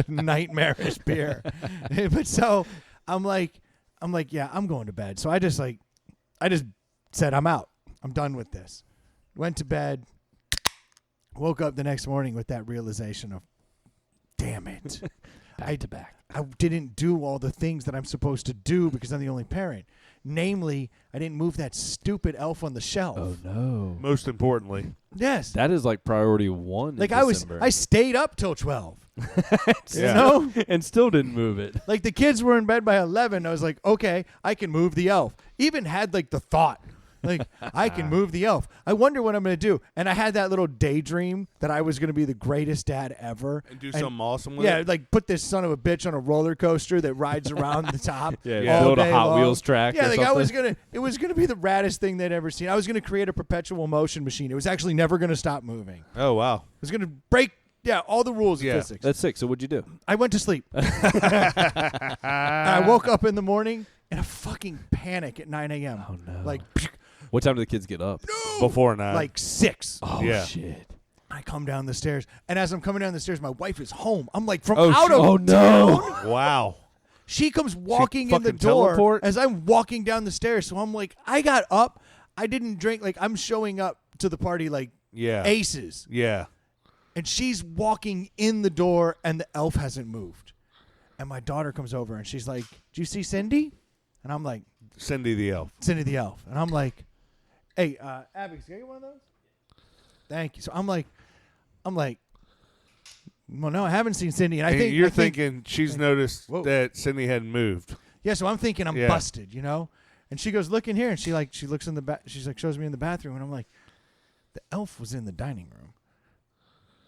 Nightmarish beer. But so I'm like, yeah, I'm going to bed. So I just like I just said, I'm out. I'm done with this. Went to bed. Woke up the next morning with that realization of, damn it. Back to back. I didn't do all the things that I'm supposed to do because I'm the only parent. Namely, I didn't move that stupid elf on the shelf. Oh no. Most importantly. Yes. That is like priority 1 Like in December. I stayed up till 12. Yeah. You know? And still didn't move it. Like the kids were in bed by 11. I was like, okay, I can move the elf. Even had like the thought, like I can move the elf. I wonder what I'm going to do. And I had that little daydream that I was going to be the greatest dad ever. And do something awesome with Yeah, it. like put this son of a bitch on a roller coaster that rides around the top. Yeah, all build a day Hot long. Wheels track. Yeah, or like something. it was gonna be the raddest thing they'd ever seen. I was gonna create a perpetual motion machine. It was actually never gonna stop moving. It Oh, wow. was gonna break all the rules of physics. That's sick. So what'd you do? I went to sleep. I woke up in the morning in a fucking panic at 9 a.m. Oh no. Like, What time do the kids get up? Before 9. like 6. Oh Yeah. shit. I come down the stairs, and as I'm coming down the stairs, my wife is home. I'm like, from Oh, out of oh, no. town. Wow. She comes walking in the fucking door teleport? as I'm walking down the stairs. So I'm like, I got up. I didn't drink. Like, I'm showing up to the party like Yeah. aces. Yeah. And she's walking in the door, and the elf hasn't moved. And my daughter comes over, and she's like, "Do you see Cindy?" And I'm like, Cindy the elf. "Cindy the elf." And I'm like, "Hey, Abby, can I get one of those?" Thank you. So I'm like, well, no, I haven't seen Cindy. And I And think you're thinking she's noticed Whoa. that Cindy hadn't moved. yeah. So I'm thinking I'm Yeah. busted, you know. And she goes, "Look in here," and she looks in the back. She's like, shows me in the bathroom, and I'm like, the elf was in the dining room.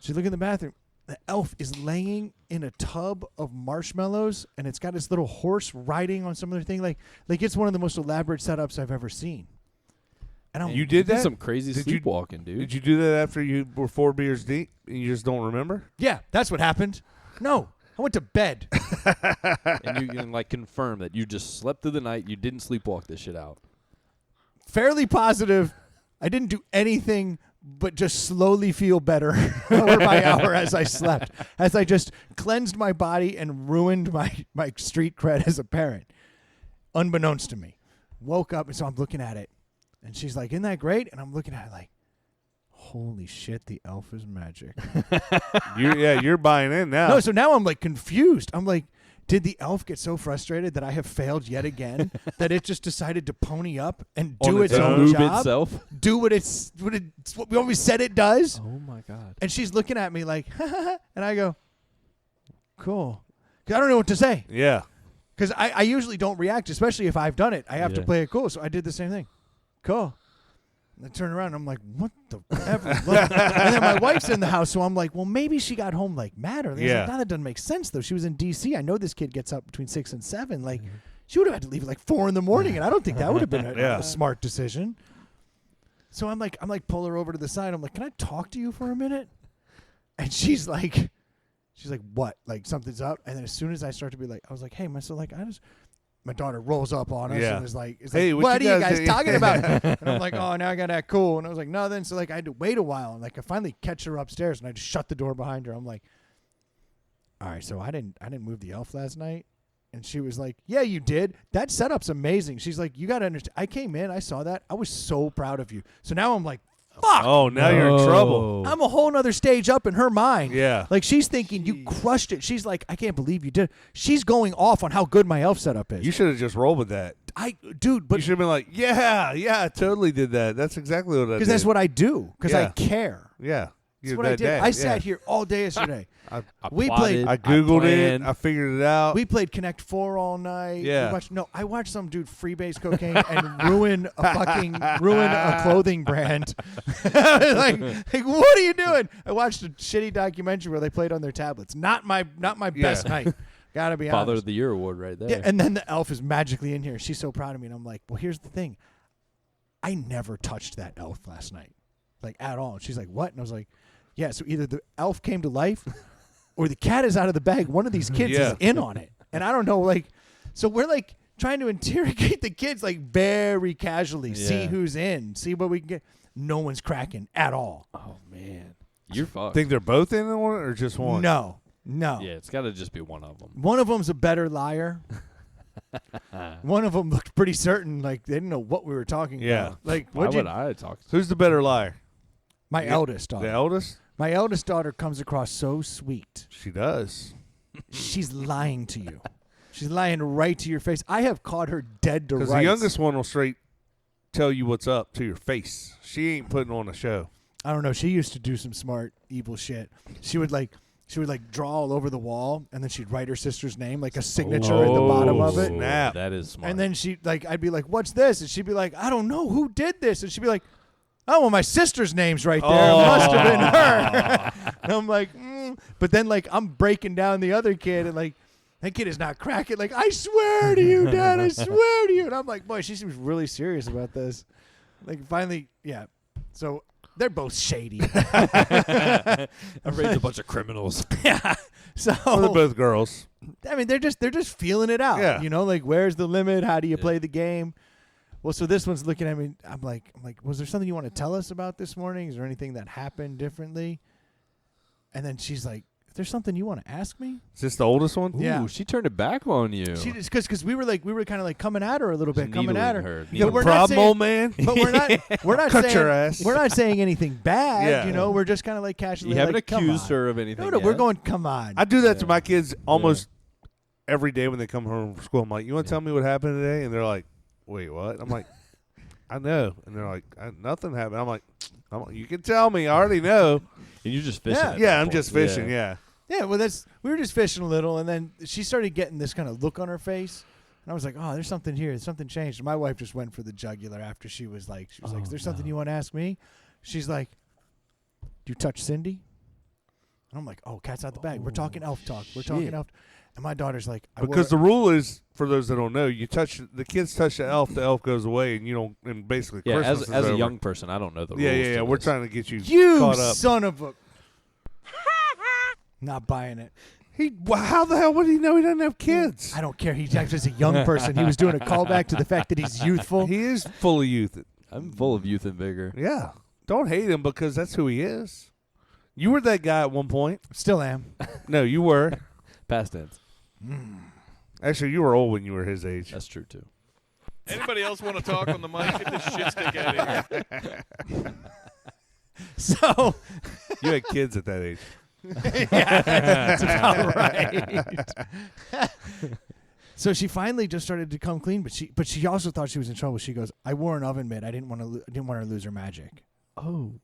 She look in the bathroom. The elf is laying in a tub of marshmallows, and it's got this little horse riding on some other thing. Like it's one of the most elaborate setups I've ever seen. And I'm, You did that? Some crazy Did you- sleepwalking, dude. Did you do that after you were 4 beers deep and you just don't remember? yeah, that's what happened. No, I went to bed. And you can like confirm that you just slept through the night. You didn't sleepwalk this shit out. Fairly positive. I didn't do anything but just slowly feel better hour by hour as I slept, as I just cleansed my body and ruined my street cred as a parent, unbeknownst to me. Woke up, and so I'm looking at it, and she's like, "Isn't that great?" And I'm looking at it like, holy shit, the elf is magic. You're buying in now. No, so now I'm like confused. I'm like, did the elf get so frustrated that I have failed yet again that it just decided to pony up and do On its its own own? Move job? itself. Do what we always said it does. Oh my god. And she's looking at me like, and I go, cool. 'Cause I don't know what to say. Yeah. Because I usually don't react, especially if I've done it. I have to Yeah. play it cool. So I did the same thing. Cool. And I turn around and I'm like, what the ever? Look. And then my wife's in the house, so I'm like, well, maybe she got home like mad. Or I was Yeah. like, nah, that doesn't make sense though. She was in D.C. I know this kid gets up between 6 and 7. Like, she would have had to leave at like 4 in the morning, and I don't think that would have been Yeah. a smart decision. So I'm like, pull her over to the side. I'm like, can I talk to you for a minute? And she's like, what? Like something's up. And then as soon as I start to be like, I was like, hey, my daughter rolls up on us Yeah. and is like, Hey, what what are you you guys guys doing? talking about? And I'm like, oh, now I got to act cool. And I was like, nothing. So like I had to wait a while, and like I finally catch her upstairs, and I just shut the door behind her. I'm like, all right, so I didn't move the elf last night. And she was like, yeah, you did. That setup's amazing. She's like, you got to understand. I came in, I saw that. I was so proud of you. So now I'm like, fuck. Oh, now you're in trouble. I'm a whole nother stage up in her mind. Yeah. Like she's thinking you crushed it. She's like, I can't believe you did. She's going off on how good my elf setup is. You should have just rolled with that. Dude, but You should have been like, yeah, I totally did that. That's exactly what I did. because that's what I do. Because I Yeah. care. Yeah. That's You're what I that did. dad. I Yeah. sat here all day yesterday. I We plotted, played- I Googled it. planned. I figured it out. We played Connect 4 all night. Yeah. I watched some dude freebase cocaine and ruin a clothing brand. like, what are you doing? I watched a shitty documentary where they played on their tablets. Not my best night. Gotta be Father honest. of the Year award right there. Yeah, and then the elf is magically in here. She's so proud of me, and I'm like, well, here's the thing. I never touched that elf last night, like at all. And she's like, what? And I was like, yeah. So either the elf came to life, or the cat is out of the bag. One of these kids Yeah. is in on it, and I don't know. Like, so we're like trying to interrogate the kids, like very casually, see Yeah. who's in, see what we can get. No one's cracking at all. Oh man, you're fucked. Think they're both in on it or just one? No. Yeah, it's got to just be one of them. One of them's a better liar. One of them looked pretty certain, like they didn't know what we were talking about. Like, Why would I talk? Who's the better liar? My eldest daughter. The eldest? My eldest daughter comes across so sweet. She does. She's lying to you. She's lying right to your face. I have caught her dead to rights. Because the youngest one will straight tell you what's up to your face. She ain't putting on a show. I don't know. She used to do some smart, evil shit. She would draw all over the wall, and then she'd write her sister's name, like a signature at the bottom of it. Snap. That is smart. And then I'd be like, "What's this?" And she'd be like, "I don't know who did this." And she'd be like, "Oh, well, my sister's name's right there. It must have been her." And I'm like, But then like I'm breaking down the other kid, and like that kid is not cracking. Like, "I swear to you, Dad, I swear to you." And I'm like, boy, she seems really serious about this. Like, finally, yeah. So they're both shady. I've raised a bunch of criminals. Yeah. So they're both girls. I mean, they're just feeling it out. Yeah. You know, like, where's the limit? How do you play the game? Well, so this one's looking at me. I'm like, was there something you want to tell us about this morning? Is there anything that happened differently? And then she's like, "Is there something you want to ask me?" Is this the oldest one? Yeah. Ooh, she turned it back on you. She just because we were kind of like coming at her a little bit, coming at her. You But we're problem, not saying, old man? but we're not Cut saying your ass. we're not saying anything bad. Yeah. You know, we're just kind of like casually. You haven't like, come accused on. her of anything. No, we're yet. going. Come on. I do that to my kids almost every day when they come home from school. I'm like, "You want to tell me what happened today?" And they're like, "Wait, what?" I'm like, "I know." And they're like, "Nothing happened." I'm like, "You can tell me. I already know." And you're just fishing. Yeah. at Yeah, that I'm point. just fishing. Yeah. Yeah, well, we were just fishing a little, and then she started getting this kind of look on her face, and I was like, "Oh, there's something here. Something changed." And my wife just went for the jugular after she was like, "Is there something you want to ask me?" She's like, "Do you touch Cindy?" And I'm like, "Oh, cat's out the bag. We're talking elf talk. We're talking elf." And my daughter's like, Because the rule is, for those that don't know, the kids touch the elf goes away, and you don't. And basically, Yeah, Christmas as is a over. young person, I don't know the rules. Yeah. to We're this. trying to get you You caught up. son of a. Not buying it. How the hell would he know he doesn't have kids? I don't care. He's actually a young person. He was doing a callback to the fact that he's youthful. He is full of youth. I'm full of youth and vigor. Yeah. Don't hate him because that's who he is. You were that guy at one point. Still am. No, you were. Past tense. Actually, you were old when you were his age. That's true too. Anybody else want to talk on the mic? Get this shit stick out of here. So. You had kids at that age. Yeah, that's about right. So she finally just started to come clean, but she also thought she was in trouble. She goes, "I wore an oven mitt. I didn't want her to lose her magic." Oh,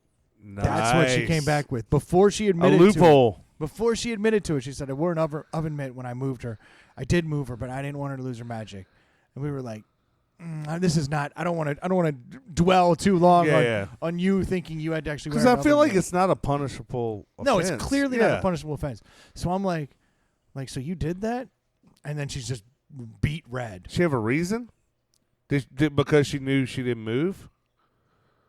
Nice. That's what she came back with before she A admitted loophole. to it. Before she admitted to it, she said, "I wore an oven mitt when I moved her. I did move her, but I didn't want her to lose her magic." And we were like, "This is not. I don't want to dwell too long on you thinking you had to actually." Because I feel like it's not a punishable offense. No, it's clearly not a punishable offense. So I'm like, so you did that? And then she's just beat red. She have a reason? Because she knew she didn't move?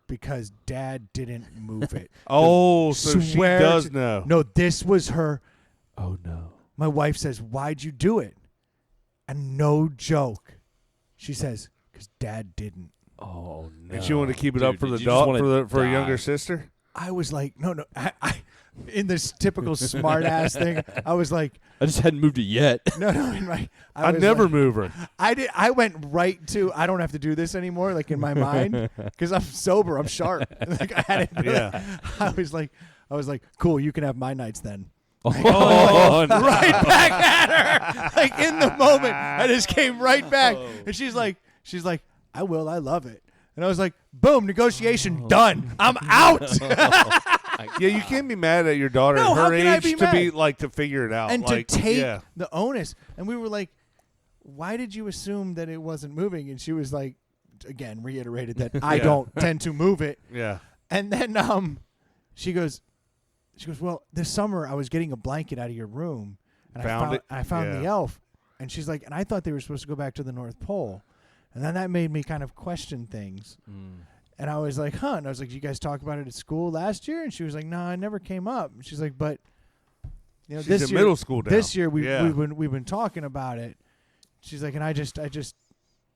Because Dad didn't move it. Oh, so she Swear does to- know. No, this was her. oh no. My wife says, "Why'd you do it?" And no joke, she says, "Because Dad didn't." Oh no. And she wanted to keep it up for Dude, the did you just dog wanna for a die? younger sister? I was like, no. I in this typical smart ass thing, I was like, I just hadn't moved it yet. no. In my, I was never like- move her. I went right to. I don't have to do this anymore. Like in my mind, because I'm sober. I'm sharp. Like I had it. Yeah. I was like, cool. You can have my nights then. Oh, no. Right back at her, like in the moment. I just came right back, and she's like, "I will. I love it." And I was like, "Boom, negotiation done. I'm out." Yeah, you can't be mad at your daughter No, at how her can I age be to be mad? like to figure it out and like, to take yeah. the onus. And we were like, "Why did you assume that it wasn't moving?" And she was like, again, reiterated that I Yeah. don't tend to move it. Yeah. And then she goes, "Well, this summer I was getting a blanket out of your room, and I found the elf." And she's like, "And I thought they were supposed to go back to the North Pole." And then that made me kind of question things. And I was like, "Huh?" And I was like, "You guys talk about it at school last year?" And she was like, "No, it never came up." And she's like, "But She's this in year, middle school now. this year we've Yeah. been talking about it." She's like, and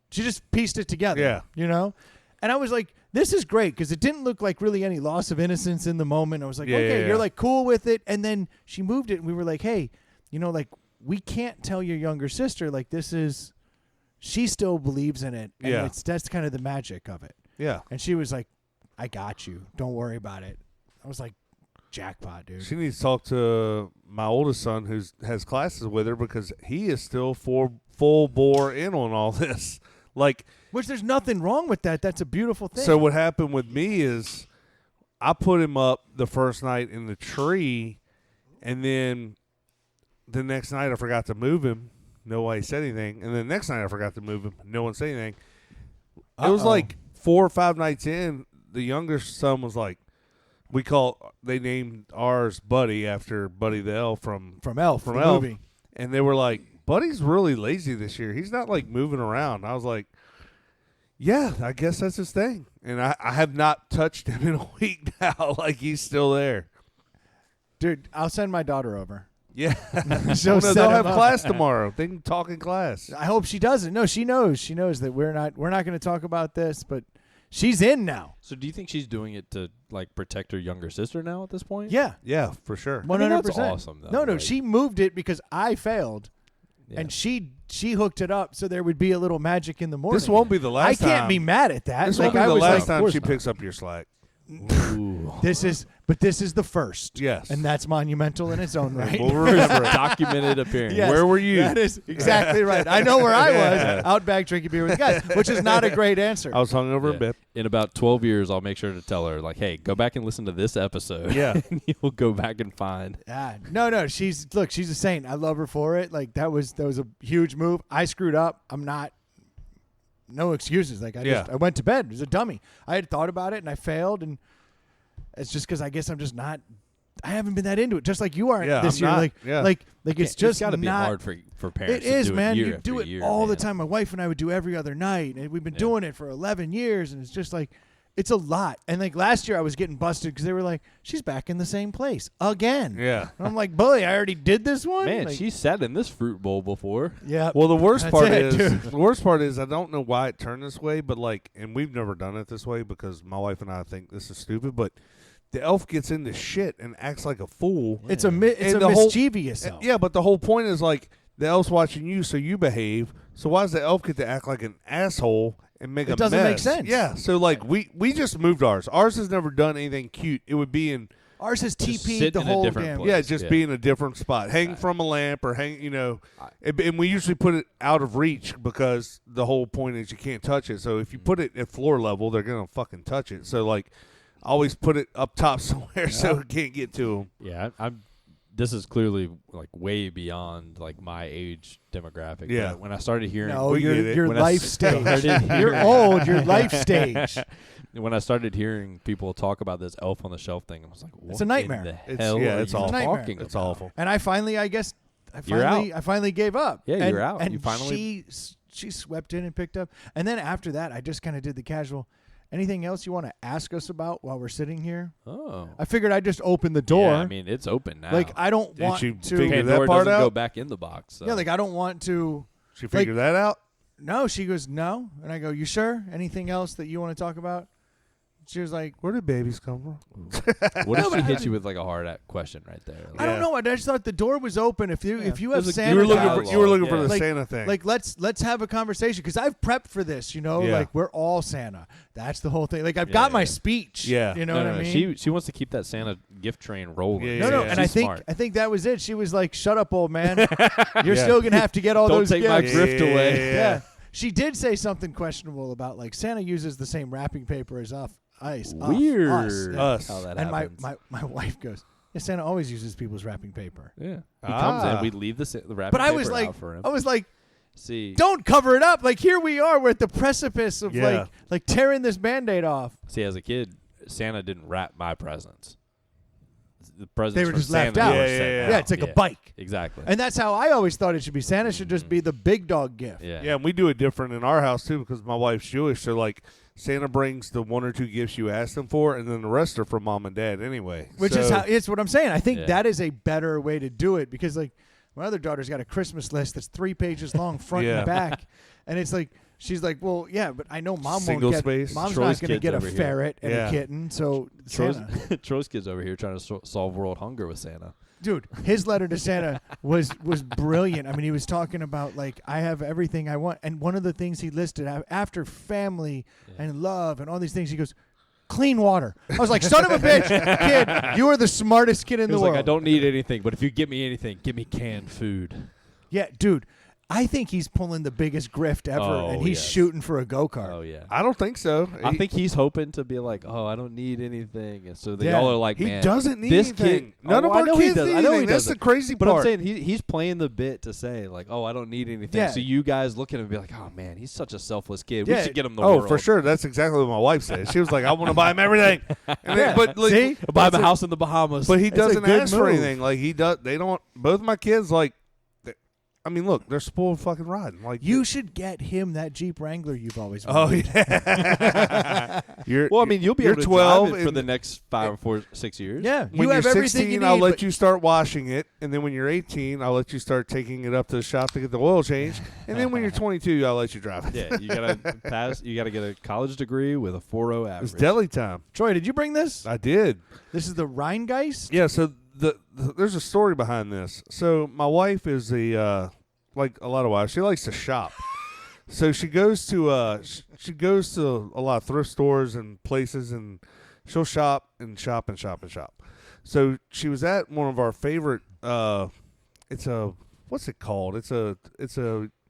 she just pieced it together. Yeah. You know? And I was like, this is great because it didn't look like really any loss of innocence in the moment. I was like, Yeah, okay, yeah, you're yeah. like cool with it. And then she moved it and we were like, hey, like we can't tell your younger sister like this is. she still believes in it. And Yeah. that's kind of the magic of it. Yeah. And she was like, I got you. Don't worry about it. I was like, jackpot, dude. She needs to talk to my oldest son who has classes with her because he is still full bore in on all this. Like, which there's nothing wrong with that. That's a beautiful thing. So what happened with me is I put him up the first night in the tree, and then the next night I forgot to move him. Nobody said anything. And then the next night I forgot to move him. No one said anything. It was like 4 or 5 nights in, the younger son was like, they named ours Buddy after Buddy the Elf from Elf, from the Elf. movie. And they were like, Buddy's really lazy this year. He's not like moving around. I was like, yeah, I guess that's his thing. And I have not touched him in a week now. Like, he's still there. Dude, I'll send my daughter over. Yeah. She'll set they'll him have up. class tomorrow. They can talk in class. I hope she doesn't. No, she knows. She knows that we're not going to talk about this, but she's in now. So do you think she's doing it to like protect her younger sister now at this point? Yeah. Yeah, for sure. 100%. That's awesome, though. No, Like, she moved it because I failed. yeah. And she hooked it up so there would be a little magic in the morning. This won't be the last time. I can't be mad at that. This Like, won't be I the was last like, time course she not. picks up your slack. Ooh. This is the first. Yes. And that's monumental in its own right. We'll remember it. Documented appearance. Yes, Where were you? That is exactly right. I know where I was, out back drinking beer with guys, which is not a great answer. I was hungover in bed. In about 12 years, I'll make sure to tell her, like, hey, go back and listen to this episode. Yeah. And you'll go back and find. No, she's a saint. I love her for it. Like that was a huge move. I screwed up. I'm not. No excuses. Like I went to bed. It was a dummy. I had thought about it and I failed, and it's just because I guess I'm just not. I haven't been that into it, just like you aren't this I'm year. not. Like it's just got to be not, hard for parents. It is, to do man. It year You after do it year, all the man. time. My wife and I would do every other night, and we've been doing it for 11 years, and it's just like it's a lot. And like last year, I was getting busted because they were like, "She's back in the same place again." Yeah. And I'm like, "Bully, I already did this one." Man, like, she sat in this fruit bowl before. yeah. Well, the worst That's part it, is dude. I don't know why it turned this way, but like, and we've never done it this way because my wife and I think this is stupid, but the elf gets into shit and acts like a fool. It's a And the whole- mischievous elf. Yeah, but the whole point is like the elf's watching you, so you behave. So why does the elf get to act like an asshole and make a mess? It doesn't make sense. Yeah, so like we just moved ours. Ours has never done anything cute. It would be in Ours has Just TP'd sit the in a whole different damn. place. yeah, just Yeah. be in a different spot, hang from a lamp or hang, and we usually put it out of reach because the whole point is you can't touch it. So if you put it at floor level, they're gonna fucking touch it. So like, always put it up top somewhere so it can't get to them. Yeah, I'm. This is clearly like way beyond like my age demographic. Yeah. But when I started hearing, No, We get it. your When I life started stage. hearing- You're old. Your life stage. when I started hearing people talk about this Elf on the Shelf thing, I was like, "What a nightmare. in the It's- hell yeah, are it's you awful. talking It's about?" awful. And I finally, I You're finally gave up. Yeah, and, you're out. And You finally- she swept in and picked up. And then after that, I just kind of did the casual. Anything else you want to ask us about while we're sitting here? Oh, I figured I'd just open the door. Yeah, I mean, it's open now. like I don't Did want you to. figure that Pandora part doesn't go out? back in the box. So. Yeah, like I don't want to. She figured that out. No, she goes no, and I go, you sure? Anything else that you want to talk about? She was like, Where did babies come from? what if she hit you with like a hard question right there? I don't Yeah. know. I just thought the door was open. If you Yeah. you have There's a- Santa, You were looking dialogue, for the Like- Santa thing. like let's have a conversation because I've prepped for this. Yeah. Like we're all Santa. That's the whole thing. Like I've got Yeah. my speech. Yeah. you know No, what no, I mean. She wants to keep that Santa gift train rolling. Yeah, no, no, yeah. and She's I think that was it. She was like, "Shut up, old man. You're Yeah. still gonna have to get all Don't those take my gifts." grift away. Yeah. She did say something questionable about like Santa uses the same wrapping paper as us. Weird. Us. Yeah. Us. How that And happens. my wife goes, yeah, Santa always uses people's wrapping paper. Yeah. He comes Ah. in, we leave the wrapping But I paper was like, out for him. I was like, See, don't cover it up. Like here we are, we're at the precipice of Yeah. like tearing this Band-Aid off. as a kid, Santa didn't wrap my presents. The presents They were from just Santa left out. were Yeah, sent yeah, out. Yeah, it's like a bike. Exactly. And that's how I always thought it should be. Santa should just be the big dog gift. yeah. Yeah, and we do it different in our house too because my wife's Jewish. So like Santa brings the 1 or 2 gifts you ask them for, and then the rest are from mom and dad anyway. Which So- is how it's what I'm saying. I think Yeah. that is a better way to do it because like my other daughter's got a Christmas list that's 3 pages long, front Yeah. and back, and it's like she's like, well, yeah, but I know mom Single won't get. space. Mom's Troy's not going to kids get a over here. ferret and Yeah. a kitten, so Troy's, Santa. Troy's kids over here trying to solve world hunger with Santa. Dude, his letter to Santa was brilliant. I mean, he was talking about, like, I have everything I want. And one of the things he listed after family and love and all these things, he goes, clean water. I was like, son of a bitch, kid, you are the smartest kid in the world. Like, I don't need anything, but if you give me anything, give me canned food. Yeah, dude. I think he's pulling the biggest grift ever, and he's shooting for a go-kart. Oh, yeah. I don't think so. I think he's hoping to be like, oh, I don't need anything. And so they all are like, man. He doesn't need this anything. Kid, None of our kids need anything. That's the crazy part. But I'm saying he's he's playing the bit to say, like, oh, I don't need anything. Yeah. So you guys look at him and be like, oh, man, he's such a selfless kid. We should get him the world. world. For sure. That's exactly what my wife said. She was like, I want to buy him everything. And but like, see? Buy him a house in the Bahamas. But he doesn't ask for move. anything. Like, he does. They don't. Both my kids, like, I mean, look, they're spoiled fucking rotten. Like, you should get him that Jeep Wrangler you've always Oh, wanted. yeah. Well, I mean, you'll be able to 12 drive it for the next 5 or 6 years. Yeah, When you have you're everything 16, you need. I'll let but- you start washing it, and then when you're 18, I'll let you start taking it up to the shop to get the oil change, and then when you're 22, I'll let you drive it. Yeah, you gotta pass. You gotta get a college degree with a 4.0 average. It's deli time. Troy, did you bring this? I did. This is the Rheingeist? Yeah. So there's a story behind this. So my wife is like a lot of wives, she likes to shop. So she goes to a lot of thrift stores and places, and she'll shop and shop and shop and shop. So she was at one of our favorite. It's a what's it called? It's a.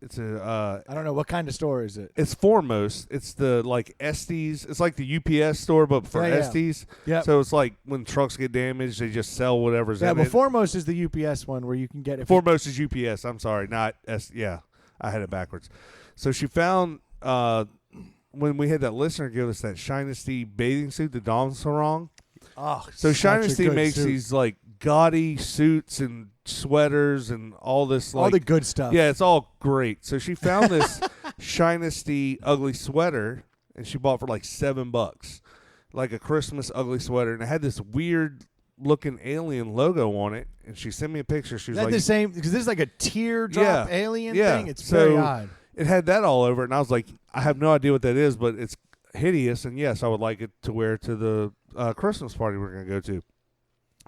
I don't know. What kind of store is it? It's Foremost. It's the like Estes. It's like the UPS store, but for Estes. Yeah. So it's like when trucks get damaged, they just sell whatever's in but it. Foremost is the UPS one where you can get it. Foremost is UPS. I'm sorry, not S. Yeah, I had it backwards. So she found when we had that listener give us that Shinesty bathing suit, the Dom Sarong. Oh, so Shinesty makes these like gaudy suits and sweaters and all this, like, all the good stuff. Yeah, it's all great. So she found this Shinesty ugly sweater, and she bought for like $7, like a Christmas ugly sweater, and it had this weird looking alien logo on it. And she sent me a picture. She was Is that like, the same? Because this is like a teardrop alien thing. It's so very odd. It had that all over it, and I was like, I have no idea what that is, but it's hideous, and yes, I would like it to wear to the Christmas party we're going to go to.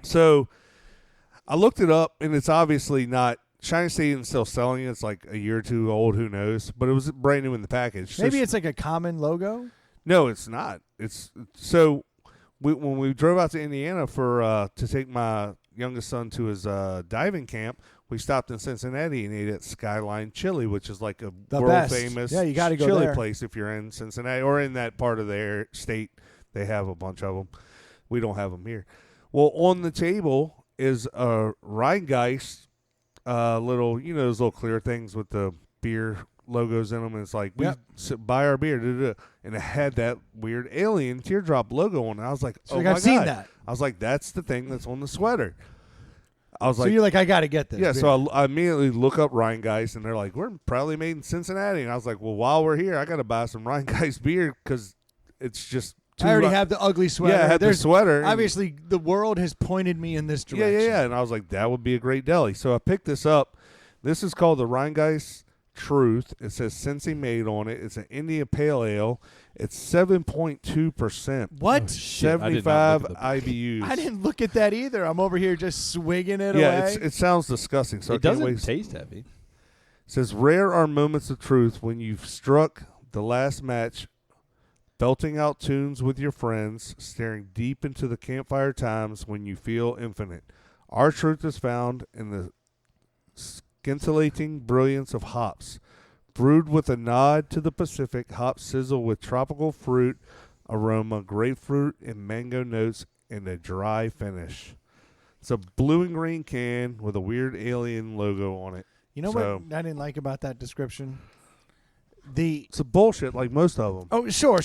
So I looked it up, and it's obviously not. Shinesty isn't still selling it. It's like a year or two old, who knows? But it was brand new in the package. Maybe it's like a common logo? No, it's not. It's so when we drove out to Indiana for to take my youngest son to his diving camp, we stopped in Cincinnati and ate at Skyline Chili, which is like a world famous you gotta go chili there. place if you're in Cincinnati or in that part of their state. They have a bunch of them. We don't have them here. Well, on the table is a Rheingeist little, you know, those little clear things with the beer logos in them. And it's like, we buy our beer. And it had that weird alien teardrop logo on it. I was like, oh, my God. I've seen that. I was like, that's the thing that's on the sweater. I was So like, you're like, I got to get this. yeah, beer. so I immediately look up Rheingeist, and they're like, we're proudly made in Cincinnati. And I was like, well, while we're here, I got to buy some Rheingeist beer because it's just too I already have the ugly sweater. Yeah, I had the sweater. Obviously, the world has pointed me in this direction. Yeah. And I was like, that would be a great deli. So I picked this up. This is called the Rheingeist Truth. It says Cincy made on it. It's an India Pale Ale. It's 7.2%. What? Oh, shit. 75 IBUs. I didn't look at that either. I'm over here just swigging it Yeah, away. it sounds disgusting. So it doesn't taste heavy. It says, rare are moments of truth when you've struck the last match, belting out tunes with your friends, staring deep into the campfire times when you feel infinite. Our truth is found in the scintillating brilliance of hops. Brewed with a nod to the Pacific, hops sizzle with tropical fruit aroma, grapefruit and mango notes, and a dry finish. It's a blue and green can with a weird alien logo on it. You know what I didn't like about that description? It's a bullshit like most of them. Oh, sure.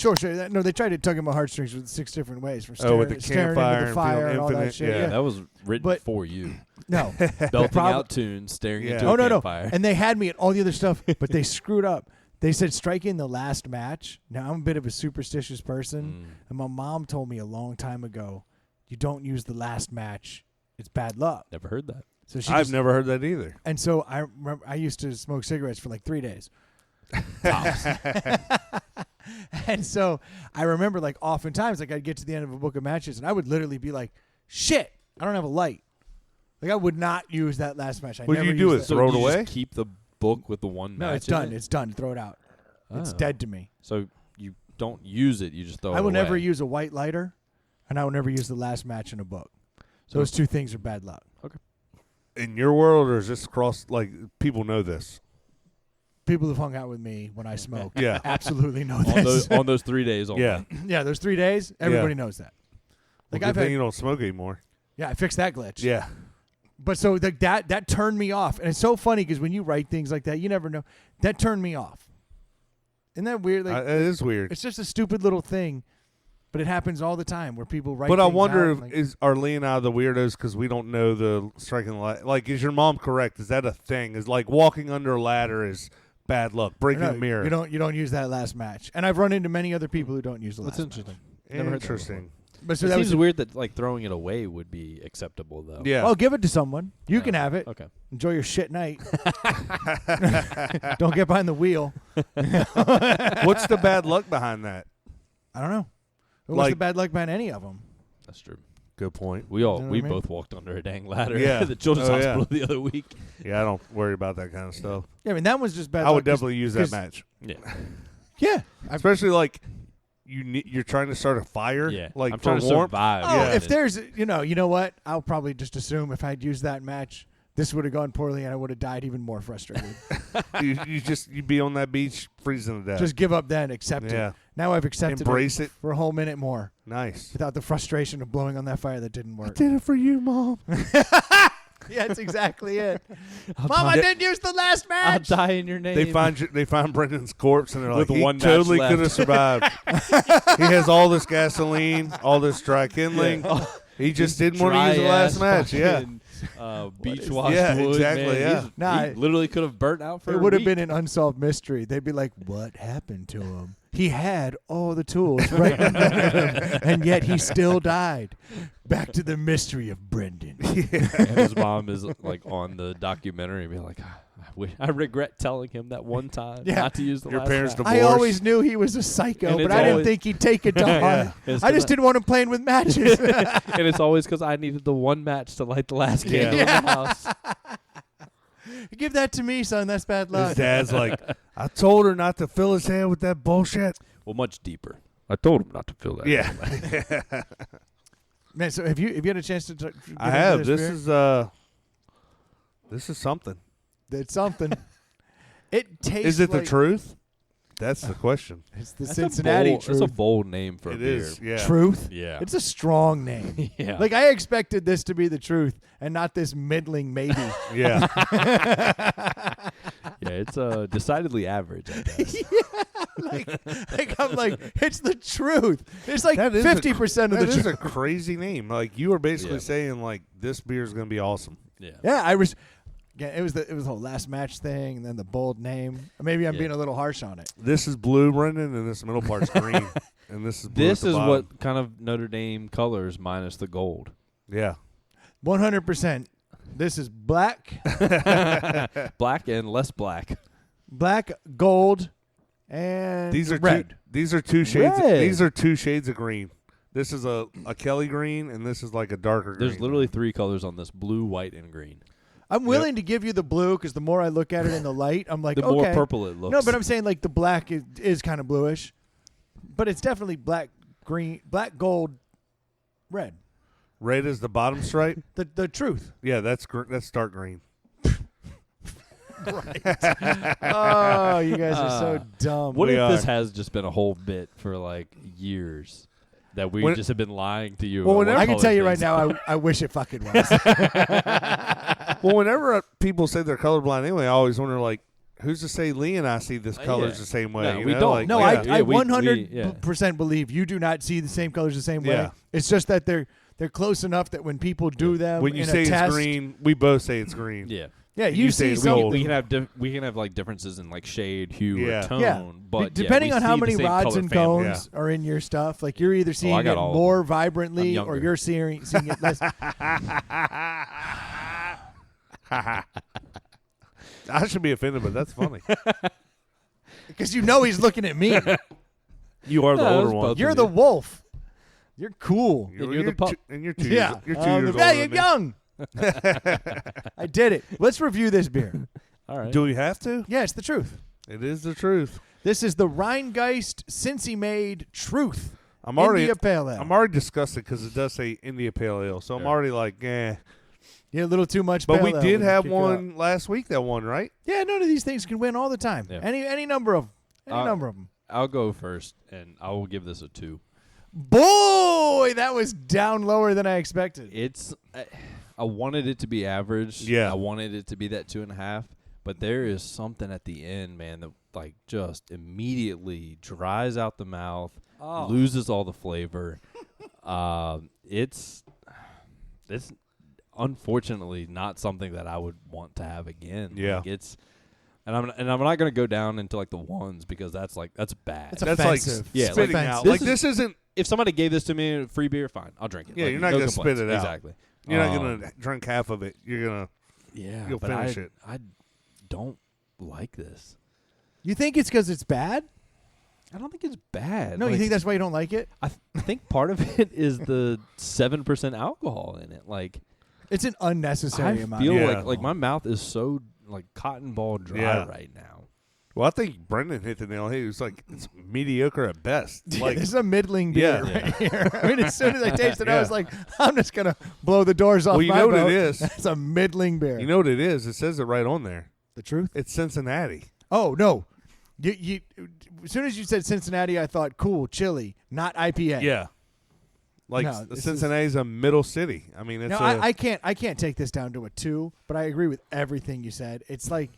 No, they tried to tug at my heartstrings with 6 different ways. From with the staring campfire into the and fire feeling and all that infinite, shit. yeah. That was written But- for you. No. Belting out tunes, staring into a no. campfire. And they had me at all the other stuff, but they screwed up. They said striking the last match. Now, I'm a bit of a superstitious person, and my mom told me a long time ago, you don't use the last match. It's bad luck. Never heard that. So I've never heard that either. And so I remember I used to smoke cigarettes for like 3 days. And so I remember, like, oftentimes, like, I'd get to the end of a book of matches, and I would literally be like, shit, I don't have a light. Like I would not use that last match. What do you do? Is So throw it you away? just keep the book with the one match. No, it's in done. it? It's done. Throw it out. It's Oh. dead to me. So you don't use it. You just throw it I will away. never use a white lighter, and I will never use the last match in a book. So those two things are bad luck. In your world, or is this across? Like people know this. People who've hung out with me when I smoke Yeah. absolutely know on this. those on those 3 days only. Yeah. Yeah, those 3 days, everybody knows that. Like Well, I've good thing had, you don't smoke anymore. yeah, I fixed that glitch. Yeah. But so that turned me off, and it's so funny because when you write things like that, you never know. That turned me off. Isn't that weird? Like, It is weird. it's just a stupid little thing, but it happens all the time where people write. But I things wonder out if and, like, are Lee and I the weirdos because we don't know the striking light. Like, is your mom correct? Is that a thing? Is like walking under a ladder is bad luck, breaking no, a mirror? You don't use that last match, and I've run into many other people who don't use the last. That's interesting. Match. Never heard that Interesting. But so It that seems was weird that like throwing it away would be acceptable though. Yeah. Oh, give it to someone. You can have it. Okay. Enjoy your shit night. Don't get behind the wheel. What's the bad luck behind that? I don't know. What's Like- the bad luck behind any of them? That's true. Good point. We all You know what we I mean? both walked under a dang ladder Yeah. at the children's Oh, yeah. hospital the other week. Yeah, I don't worry about that kind of stuff. Yeah, I mean that was just bad. I would luck 'cause- definitely use that 'cause- match, Yeah. Yeah. especially like you're trying to start a fire. Yeah. Like I'm for trying to warmth. survive. Oh, Yeah. if there's, you know what? I'll probably just assume if I'd used that match, this would have gone poorly, and I would have died even more frustrated. You'd be on that beach freezing to death. Just give up then, accept Yeah. it. Now I've accepted Embrace it. for a whole minute more Nice. without the frustration of blowing on that fire that didn't I work. did it for you, Mom. Yeah, that's exactly it. I'll Mom, I die- didn't use the last I'll match. die in your name. They find Brendan's corpse and they're like, With he one match totally left. could have survived. He has all this gasoline, all this dry kindling. He just didn't want to use the last match. Yeah. Beach washed Yeah, wood. exactly, Man. yeah. Nah, He literally could have burnt out for it a would have week. been an unsolved mystery. They'd be like, what happened to him? He had all the tools right in front of him, and yet he still died. Back to the mystery of Brendan. And his mom is like on the documentary and be like, I regret telling him that one time Yeah. not to use the Your last parents match." I divorced. always knew he was a psycho, And but it's I didn't always- think he'd take it to heart. Yeah. It's I 'cause just didn't want him playing with matches. And it's always because I needed the one match to light the last Yeah. candle in the house. Give that to me, son. That's bad His luck. dad's like, I told her not to fill his head with that bullshit. Well, much deeper. I told him not to fill that. Yeah. Man, so have you had a chance to get I into have. this beer? This is something. It's something. It tastes Is it like the truth? That's the question. It's the That's Cincinnati That's truth. a bold name for a It beer. is. Yeah. Truth. Yeah. It's a strong name. yeah. Like I expected this to be the truth and not this middling maybe. Yeah. yeah, it's decidedly average, I guess. like I'm like, it's the truth. It's like That is 50% of That the is truth. a crazy name. Like you were basically Yeah. saying, like this beer is going to be awesome. Yeah. Yeah, I was. Yeah, it was the whole last match thing, and then the bold name. Maybe I'm Yeah. being a little harsh on it. This is blue, Brendan, and this middle part's green, and this is blue. This at the is bottom. what kind of Notre Dame colors minus the gold. Yeah. 100%. This is black, Black and less black. black, gold, and These are red. These are two shades. Red. These are two shades of green. This is a Kelly green, and this is like a darker green. There's literally 3 colors on this: blue, white, and green. I'm willing to give you the blue because the more I look at it in the light, I'm like, The okay. more purple it looks. No, but I'm saying like the black is kind of bluish, but it's definitely black, green, black, gold, red. red is the bottom stripe. The truth. Yeah, that's dark green. Oh, you guys are so dumb. What We if this are. has just been a whole bit for like years? That we When- just have been lying to you. Well, about whenever- what I can color tell you right things now, are. I wish it fucking was. Well, whenever people say they're colorblind anyway, I always wonder, like, who's to say Lee and I see this colors yeah. the same way? No, you we know? don't. Like, No, yeah. I we- 100% believe you do not see the same colors the same way. Yeah. It's just that they're close enough that when people do them When you in say a it's test, green, we both say it's green. Yeah. yeah, and you, you say see it's something. gold. We can have like differences in like shade, hue, Yeah. or tone. Yeah. But Depending we on how see the many same rods color and family. cones are in your stuff, like you're either seeing got it all of more them. vibrantly I'm or younger. you're seeing it less. I should be offended, but that's funny. Because you know he's looking at me. You are the No, older it's one. both. You're the wolf. You're cool. And you're the pup. And you're 2 Yeah. years. You're 2 years older Yeah, than you're me. young. I did it. Let's review this beer. All right. Do we have to? Yeah, it's the truth. It is the truth. This is the Rheingeist Cincy made Truth. I'm already India Pale Ale. I'm already disgusted because it does say India Pale Ale, so I'm already like, eh. Yeah, a little too much. But pale we ale did would have kick you out. one last week that won, right? Yeah, none of these things can win all the time. Yeah. Any number of them. I'll go first, and I will give this a 2. Boy, that was down lower than I expected. It's I wanted it to be average. Yeah. I wanted it to be that 2.5. But there is something at the end, man, that like just immediately dries out the mouth, loses all the flavor. It's unfortunately not something that I would want to have again. Yeah. Like and I'm not gonna go down into like the ones because that's bad. That's That's offensive. like Yeah, spitting like, out. this Like this isn't. If somebody gave this to me free beer, fine, I'll drink it. Yeah, Like, you're not no gonna complaints. spit it out. Exactly. You're not gonna drink half of it. You're gonna. Yeah, You'll but finish it. I don't like this. You think it's because it's bad? I don't think it's bad. No, you Like, think that's why you don't like it? I think part of it is the 7% alcohol in it. Like It's an unnecessary I amount. feel of Yeah. like alcohol. my mouth is so like cotton ball dry Yeah. right now. Well, I think Brendan hit the nail. He was like, it's mediocre at best. Yeah, Like, this is a middling beer Yeah. right here. I mean, as soon as I tasted it, I Yeah. was like, I'm just going to blow the doors off well, you my know what boat. it is. It's a middling beer. You know what it is. It says it right on there. the truth? It's Cincinnati. Oh, no. You, as soon as you said Cincinnati, I thought, cool, chili, not IPA. Yeah. Like No, this Cincinnati's a middle city. I mean, it's No, I can't take this down to a 2, but I agree with everything you said. It's like,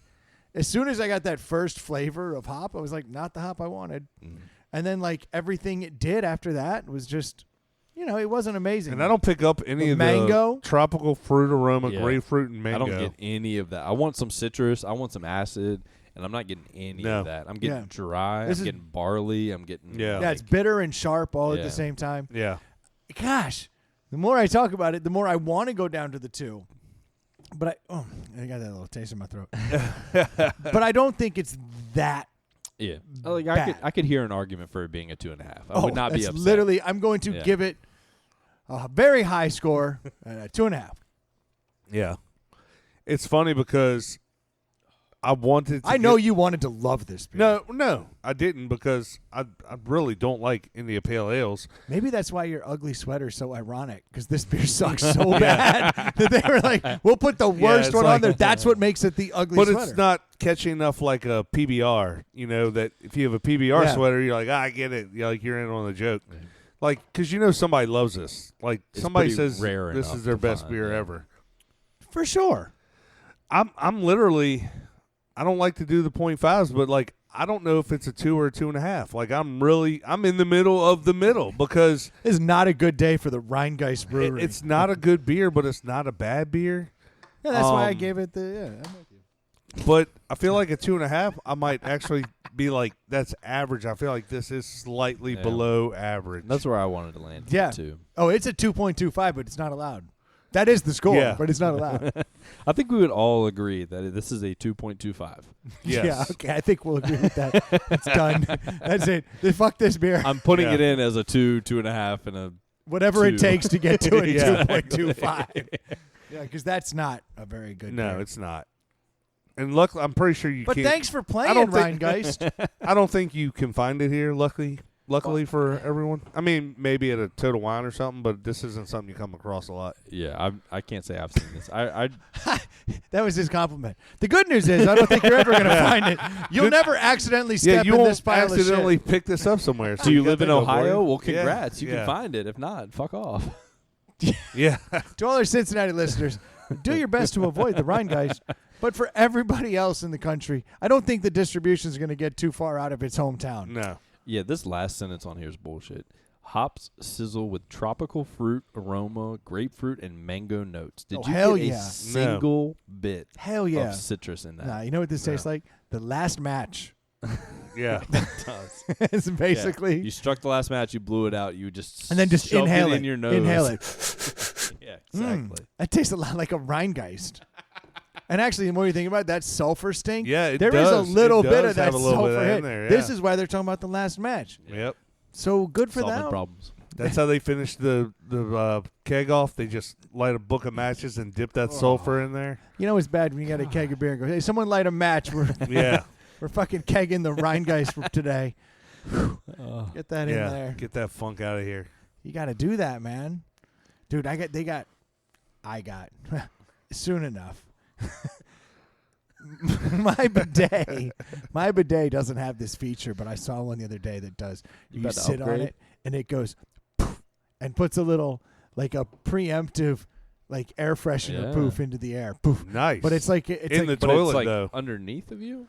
as soon as I got that first flavor of hop, I was like, not the hop I wanted. And then like everything it did after that was just, it wasn't amazing. And I don't pick up any The of mango? the tropical fruit aroma, Yeah. grapefruit and mango. I don't get any of that. I want some citrus. I want some acid, and I'm not getting any No. of that. I'm getting Yeah. dry. This I'm is- getting barley. I'm getting Yeah. Yeah, it's bitter and sharp all at Yeah. the same time. Yeah. Gosh, the more I talk about it, the more I want to go down to the 2. But I got that little taste in my throat. But I don't think it's that. yeah. Like bad. I could hear an argument for it being a 2.5. I would not be that's upset. literally, I'm going to Yeah. give it a very high score, 2.5. Yeah. It's funny because I wanted to I know you wanted to love this beer. No, I didn't because I really don't like India Pale Ales. Maybe that's why your ugly sweater's so ironic, because this beer sucks so bad that they were like, we'll put the worst it's one on like- there. That's what makes it the ugly But sweater. it's not catchy enough like a PBR, that if you have a PBR Yeah. sweater, you're like, I get it. You're like, you're in on the joke. Like, because somebody loves this. Like, It's somebody pretty says rare this enough is their to best find, beer yeah. ever. For sure. I'm literally, I don't like to do the 0.5s, but like, I don't know if it's a 2 or a 2.5. Like, I'm in the middle of the middle because This is not a good day for the Rheingeist Brewery. it's not a good beer, but it's not a bad beer. Yeah, that's why I um, gave it the, I'm with you. But I feel like a 2.5, I might actually be like, that's average. I feel like this is slightly Yeah. below average. That's where I wanted to land. Yeah. Too. Oh, it's a 2.25, but it's not allowed. That is the score, Yeah. but it's not allowed. I think we would all agree that this is a 2.25. Yes. Yeah, okay, I think we'll agree with that. It's done. That's it. Fuck this beer. I'm putting Yeah. it in as a 2, 2.5, and a Whatever it 2. takes to get to a Yeah. 2.25. Yeah, because that's not a very good No, beer. it's not. And luckily, I'm pretty sure you But can't. thanks for playing, don't think- Rheingeist. I don't think you can find it here, luckily for everyone. I mean, maybe at a Total Wine or something, but this isn't something you come across a lot. yeah. I can't say I've seen this. I That was his compliment. The good news is I don't think you're ever going to find it. You'll never accidentally step you in won't this pile of accidentally shit. pick this up somewhere. so do you got live that in going for Ohio? you. Well, Yeah, congrats. You yeah. can find it. If not, fuck off. Yeah. To all our Cincinnati listeners, do your best to avoid the Rheingeist. But for everybody else in the country, I don't think the distribution is going to get too far out of its hometown. No. Yeah, this last sentence on here is bullshit. Hops sizzle with tropical fruit aroma, grapefruit, and mango notes. Did Oh, you hell get yeah. a single bit Hell yeah. of citrus in that? Nah, you know what this tastes like? The last match. Yeah. It does. It's basically. You struck the last match, you blew it out, you just And then just shoved inhale it it. in your nose. Inhale it. Yeah, exactly. That tastes a lot like a Rheingeist. And actually, the more you think about it, that sulfur stink, Yeah, it there is does. a little It bit does of that have a little bit sulfur of that hit. in there, This yeah. is why they're talking about the last match. Yep. So good for Solving them. problems. That's how they finish the keg off. They just light a book of matches and dip that sulfur in there. You know it's bad when you got a keg of beer and go, hey, someone light a match. We're we're fucking kegging the Rheingeist for today. Get that in there. Get that funk out of here. You got to do that, man. Dude, I got soon enough. My bidet doesn't have this feature, but I saw one the other day that does. You sit on it and it goes poof, and puts a little like a preemptive like air freshener poof into the air. Poof. Nice. But it's like in the toilet though. Underneath of you?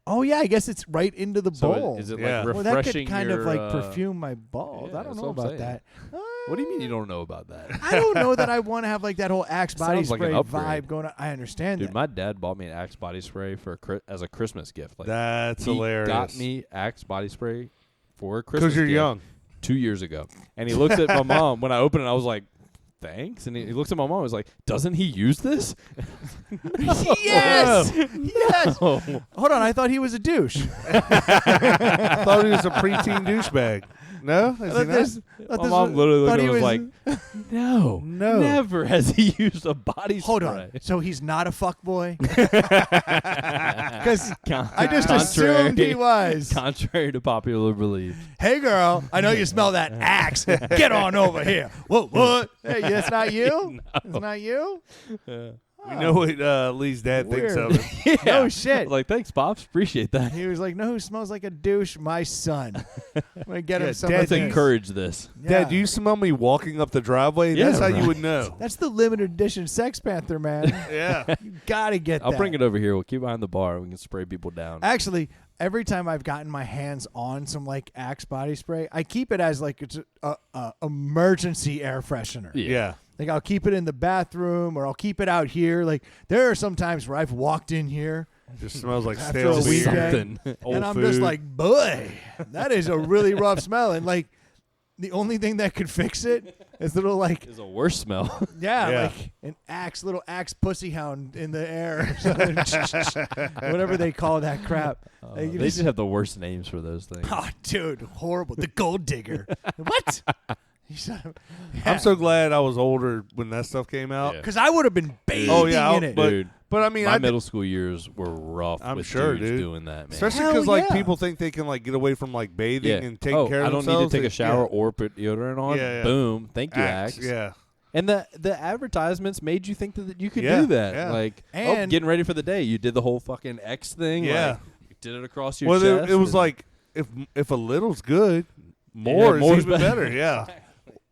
Oh yeah, I guess it's right into the bowl. Is it like refreshing? Well, that could kind of like perfume my balls. Yeah, I don't know about that. What do you mean you don't know about that? I don't know that I want to have like that whole Axe body Sounds like spray an upgrade. vibe going on. I understand Dude, that. my dad bought me an Axe body spray as a Christmas gift. Like, that's he hilarious. Got me Axe body spray for a Christmas because you're gift young. 2 years ago, and he looked at my mom when I opened it. I was like, thanks. And he looks at my mom and was like, doesn't he use this? Yes! Yes! No. Hold on, I thought he was a douche. I thought he was a preteen douchebag. No? Is he not? My mom literally looked at me and was like, no, No. never has he used a body spray. Hold on. So he's not a fuckboy? Because I just assumed he was. Contrary to popular belief. Hey, girl, I know you smell that Axe. Get on over here. What? Hey, that's not you? It's not you? We know what Lee's dad thinks Weird. of it. No shit. Like, thanks, Pops. Appreciate that. He was like, no, who smells like a douche? My son. I'm going to get him some Dad, of Let's this. encourage this. Yeah. Dad, do you smell me walking up the driveway? Yeah, That's how right. you would know. That's the limited edition Sex Panther, man. Yeah. You got to get that. I'll bring it over here. We'll keep behind the bar. We can spray people down. Actually, every time I've gotten my hands on some like Axe body spray, I keep it as like it's a emergency air freshener. Yeah. Like I'll keep it in the bathroom or I'll keep it out here. Like there are some times where I've walked in here Just smells like After stale a beer. weekend. Something. Old and I'm food. just like, boy, that is a really rough smell. And like the only thing that could fix it is little like Is a worse smell. Yeah. like an little axe pussy hound in the air. Whatever they call that crap. They just have the worst names for those things. Oh, dude, horrible. The gold digger. What? I'm so glad I was older when that stuff came out. Yeah. Because I would have been bathing Oh, yeah, in it. Dude, But I mean, my I middle school years were rough I'm with sure, dudes dude. doing that, man. especially Hell because like yeah. people think they can like get away from like bathing and taking care of I don't themselves. need to take They- a shower yeah. or put deodorant on. Yeah, yeah. Boom. Thank you, Axe, Axe. Yeah. And the advertisements made you think that you could Yeah, do that. yeah. Like, And- getting ready for the day. You did the whole fucking X thing. Yeah. Like, you did it across your Well, chest. it was and- like if a little's good, more more's is even better. better. Yeah.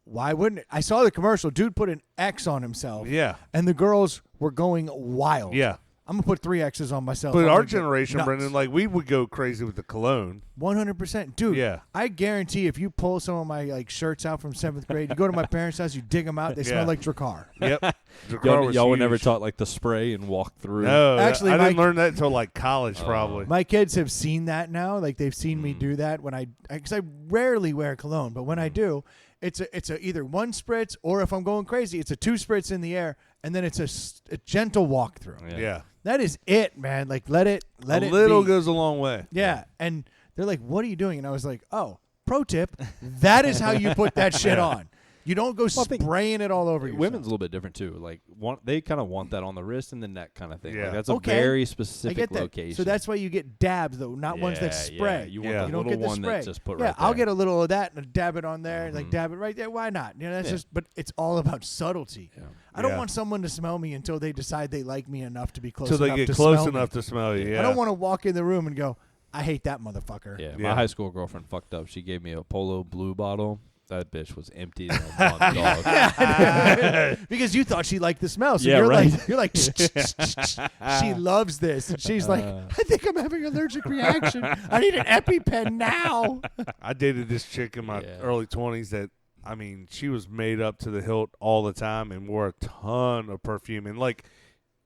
Why wouldn't it? I saw the commercial. Dude put an X on himself. Yeah. And the girls were going wild. Yeah. I'm going to put 3 X's on myself. But I'm our gonna go generation, nuts. Brendan, like we would go crazy with the cologne. 100%. Dude, Yeah. I guarantee if you pull some of my like shirts out from 7th grade, you go to my parents' house, you dig them out, they Yeah. smell like Drakkar. Yep. Drakkar Y'all were was never huge. taught like the spray and walk through. No, Actually, I didn't my- learn that until like college, probably. My kids have seen that now. Like they've seen me do that when because I rarely wear cologne, but when I do, it's a either 1 spritz or if I'm going crazy, it's a 2 spritz in the air, and then it's a gentle walk through. Yeah. That is it, man. Like let it A little be. goes a long way. Yeah, and they're like, "What are you doing?" And I was like, "Oh, pro tip: that is how you put that shit on. You don't go Well, I think spraying it all over yourself." Women's a little bit different too. Like they kind of want that on the wrist and the neck kind of thing. Yeah. Like, that's a Okay. very I specific get that. location. So that's why you get dabs, though, not ones that Yeah, spray. yeah. You want Yeah. the You don't little get the one spray. that just put yeah, right I'll there. get a little of that and dab it on there, like dab it right there. Why not? You know, that's Yeah. just. But it's all about subtlety. Yeah. I don't Yeah. want someone to smell me until they decide they like me enough to be close Until enough they get to close smell enough me. to smell you. Yeah. I don't want to walk in the room and go, "I hate that motherfucker." Yeah, Yeah. my high school girlfriend fucked up. She gave me a Polo Blue bottle. That bitch was empty than a one dog. Because you thought she liked the smell, so Yeah, you're right. like, she loves this. And she's like, I think I'm having an allergic reaction. I need an EpiPen now. I dated this chick in my Yeah. early 20s that, I mean, she was made up to the hilt all the time and wore a ton of perfume. And, like,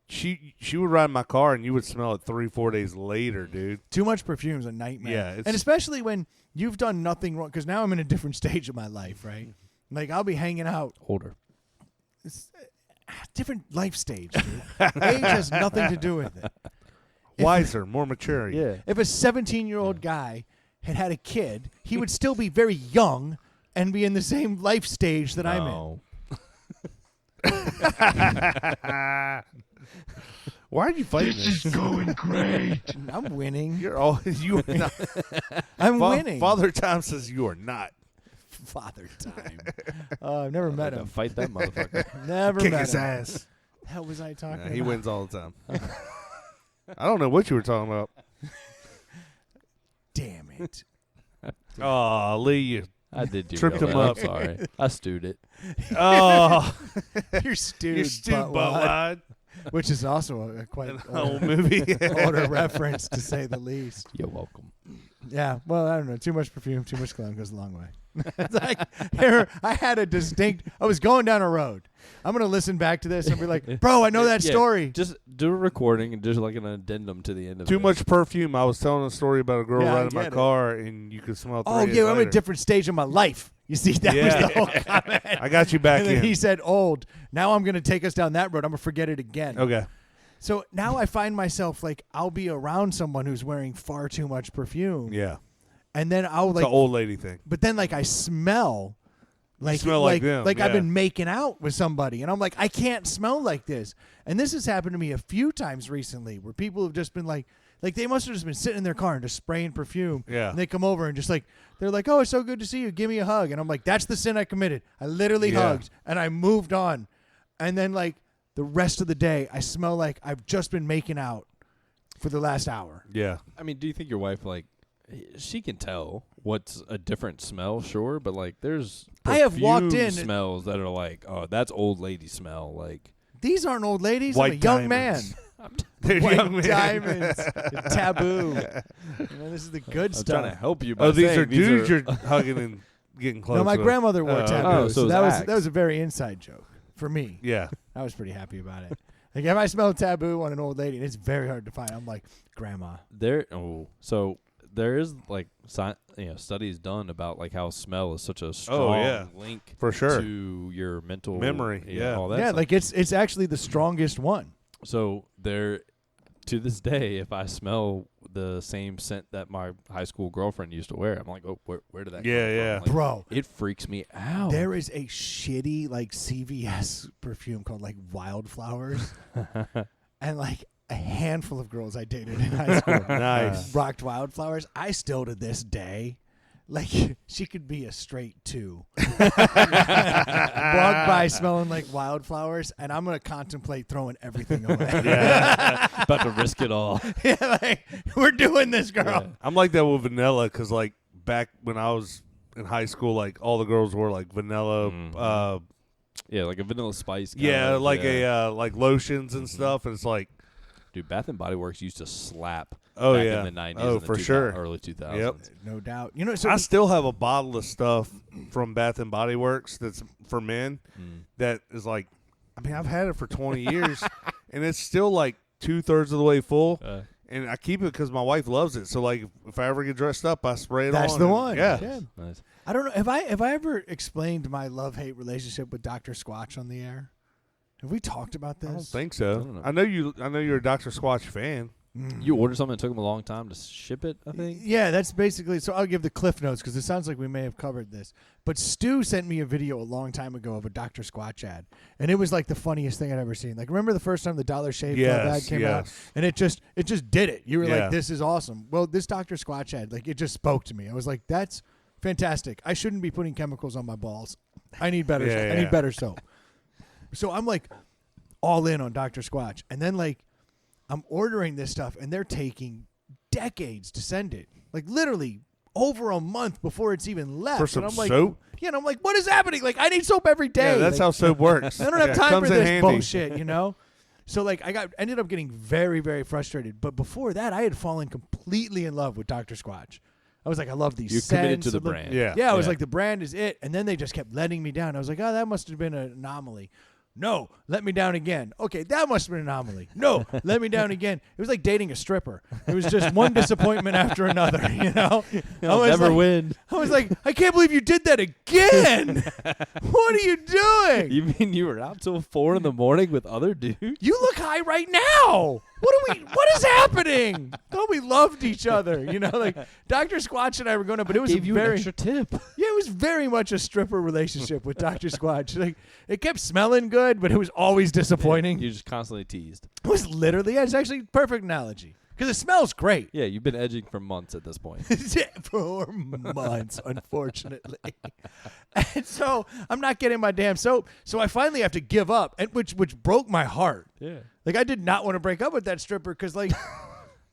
she would ride in my car and you would smell it 3-4 days later, dude. Too much perfume's a nightmare. Yeah, it's- and especially when you've done nothing wrong, because now I'm in a different stage of my life, right? Like, I'll be hanging out. Older. It's a different life stage, dude. Age has nothing to do with it. Wiser, more mature. Yeah. If a 17-year-old guy had a kid, he would still be very young and be in the same life stage that I'm in. Why are you fighting this? This is going great. I'm winning. You are not. I'm winning. Father Time says you are not. Father Time. I've never met him. Fight that motherfucker. Never Kick met his him. ass. The hell was I talking about? He wins all the time. I don't know what you were talking about. Damn it. Oh, Lee, you. I did do Tripped that. him up. I'm sorry. I stewed it. Oh, You're stewed. you're stupid, butt butt wad, wide. which is also a quite An old movie. older reference, to say the least. You're welcome. Yeah, well, I don't know. Too much perfume, too much cologne goes a long way. It's like, here, I had a distinct. I was going down a road. I'm gonna listen back to this and be like, "Bro, I know that Yeah, story." Just do a recording and just like an addendum to the end of it. Too much perfume. I was telling a story about a girl Yeah, I riding my get it. car, and you could smell. Oh yeah, I'm at a different stage of my life. You see, that was the whole comment. I got you back And then in. he said, "Old." Now I'm gonna take us down that road. I'm gonna forget it again. Okay. So now I find myself like I'll be around someone who's wearing far too much perfume. Yeah. And then I'll It's like, an old lady thing. but then like I smell. Like, smell like them, I've yeah. been making out with somebody, and I'm like, I can't smell like this. And this has happened to me a few times recently, where people have just been like they must have just been sitting in their car and just spraying perfume. Yeah. And they come over and just like they're like, "Oh, it's so good to see you. Give me a hug." And I'm like, "That's the sin I committed. I literally Yeah. hugged and I moved on." And then like the rest of the day, I smell like I've just been making out for the last hour. Yeah. I mean, do you think your wife, like, she can tell what's a different smell, sure, but like there's I have walked perfume in- smells that are like, oh, that's old lady smell. Like, These aren't old ladies. White I'm a young diamonds. man. They're White young men. diamonds. Taboo. This is the good I'm stuff. trying to help you. By Oh, these saying are dudes you're hugging and getting close. No, my with. grandmother wore Oh, taboo. oh, so so that it's was Axe. a very inside joke for me. Yeah. I was pretty happy about it. Like if I smell taboo on an old lady, and it's very hard to find. I'm like, grandma. So there is like studies done about like how smell is such a strong yeah. link For sure. to your mental Memory, yeah. all that Yeah, stuff. like it's actually the strongest one. So there, to this day, if I smell the same scent that my high school girlfriend used to wear, I'm like, oh, where did that Yeah, come yeah. from? Like, Bro, it freaks me out. there is a shitty like CVS perfume called like Wildflowers, and like a handful of girls I dated in high school Nice. rocked Wildflowers. I still to this day, like she could be a straight 2. Walk by smelling like Wildflowers, and I'm gonna contemplate throwing everything away. Yeah. About to risk it all. Yeah, like, we're doing this, girl. Yeah. I'm like that with vanilla because, like, back when I was in high school, like, all the girls wore, like, vanilla. Mhm. Yeah, like a Vanilla Spice. Kind Yeah, of, like yeah. like lotions and stuff. And it's like, Dude, Bath and Body Works used to slap. oh, back yeah. in the 90s. Oh, and the for sure. Early 2000s. Yep. No doubt. You know, so I still have a bottle of stuff from Bath and Body Works that's for men that is like, I mean, I've had it for 20 years, and it's still like 2/3 of the way full. And I keep it because my wife loves it. So, like, if I ever get dressed up, I spray it on. that's the and- one. Yeah. Nice. I don't know. Have I ever explained my love-hate relationship with Dr. Squatch on the air? Have we talked about this? I don't think I so. don't know. I know you're a Dr. Squatch fan. You ordered something, it took them a long time to ship it, I think. Yeah, that's basically. So I'll give the cliff notes because it sounds like we may have covered this. But Stu sent me a video a long time ago of a Dr. Squatch ad, and it was like the funniest thing I'd ever seen. Like, remember the first time the Dollar Shave Club ad came out, and it just did it. You were Yeah. like, "This is awesome." Well, this Dr. Squatch ad, like, it just spoke to me. I was like, "That's fantastic. I shouldn't be putting chemicals on my balls. I need better. Yeah, I need yeah. better soap." So I'm like, all in on Dr. Squatch, and then like, I'm ordering this stuff, and they're taking decades to send it. Like literally over a month before it's even left. For some and I'm like, soap? Yeah, and I'm like, what is happening? Like, I need soap every day. Yeah, that's Like, how soap works. I don't have Yeah, time comes for in this handy. bullshit, you know? So like ended up getting very, very frustrated. But before that, I had fallen completely in love with Dr. Squatch. I was like, I love these You're scents. committed to the I love- brand. Yeah. Yeah, I was like, the brand is it. And then they just kept letting me down. I was like, oh, that must have been an anomaly. No, let me down again. Okay, that must have been an anomaly. No, let me down again. It was like dating a stripper. It was just one disappointment after another, you know? I'll was never like- win. I was like, I can't believe you did that again. What are you doing? You mean you were out till 4 in the morning with other dudes? You look high right now. What is happening? Thought we loved each other, you know, like Dr. Squatch and I were going up, but it was Gave a you very an extra tip. Yeah, it it was very much a stripper relationship with Dr. Squatch. Like, it kept smelling good, but it was always disappointing. You're just constantly teased. It was literally, it's actually a perfect analogy. Because it smells great. Yeah, you've been edging for months at this point. For months, unfortunately. And so I'm not getting my damn soap. So I finally have to give up, and which broke my heart. Yeah. Like, I did not want to break up with that stripper because, like,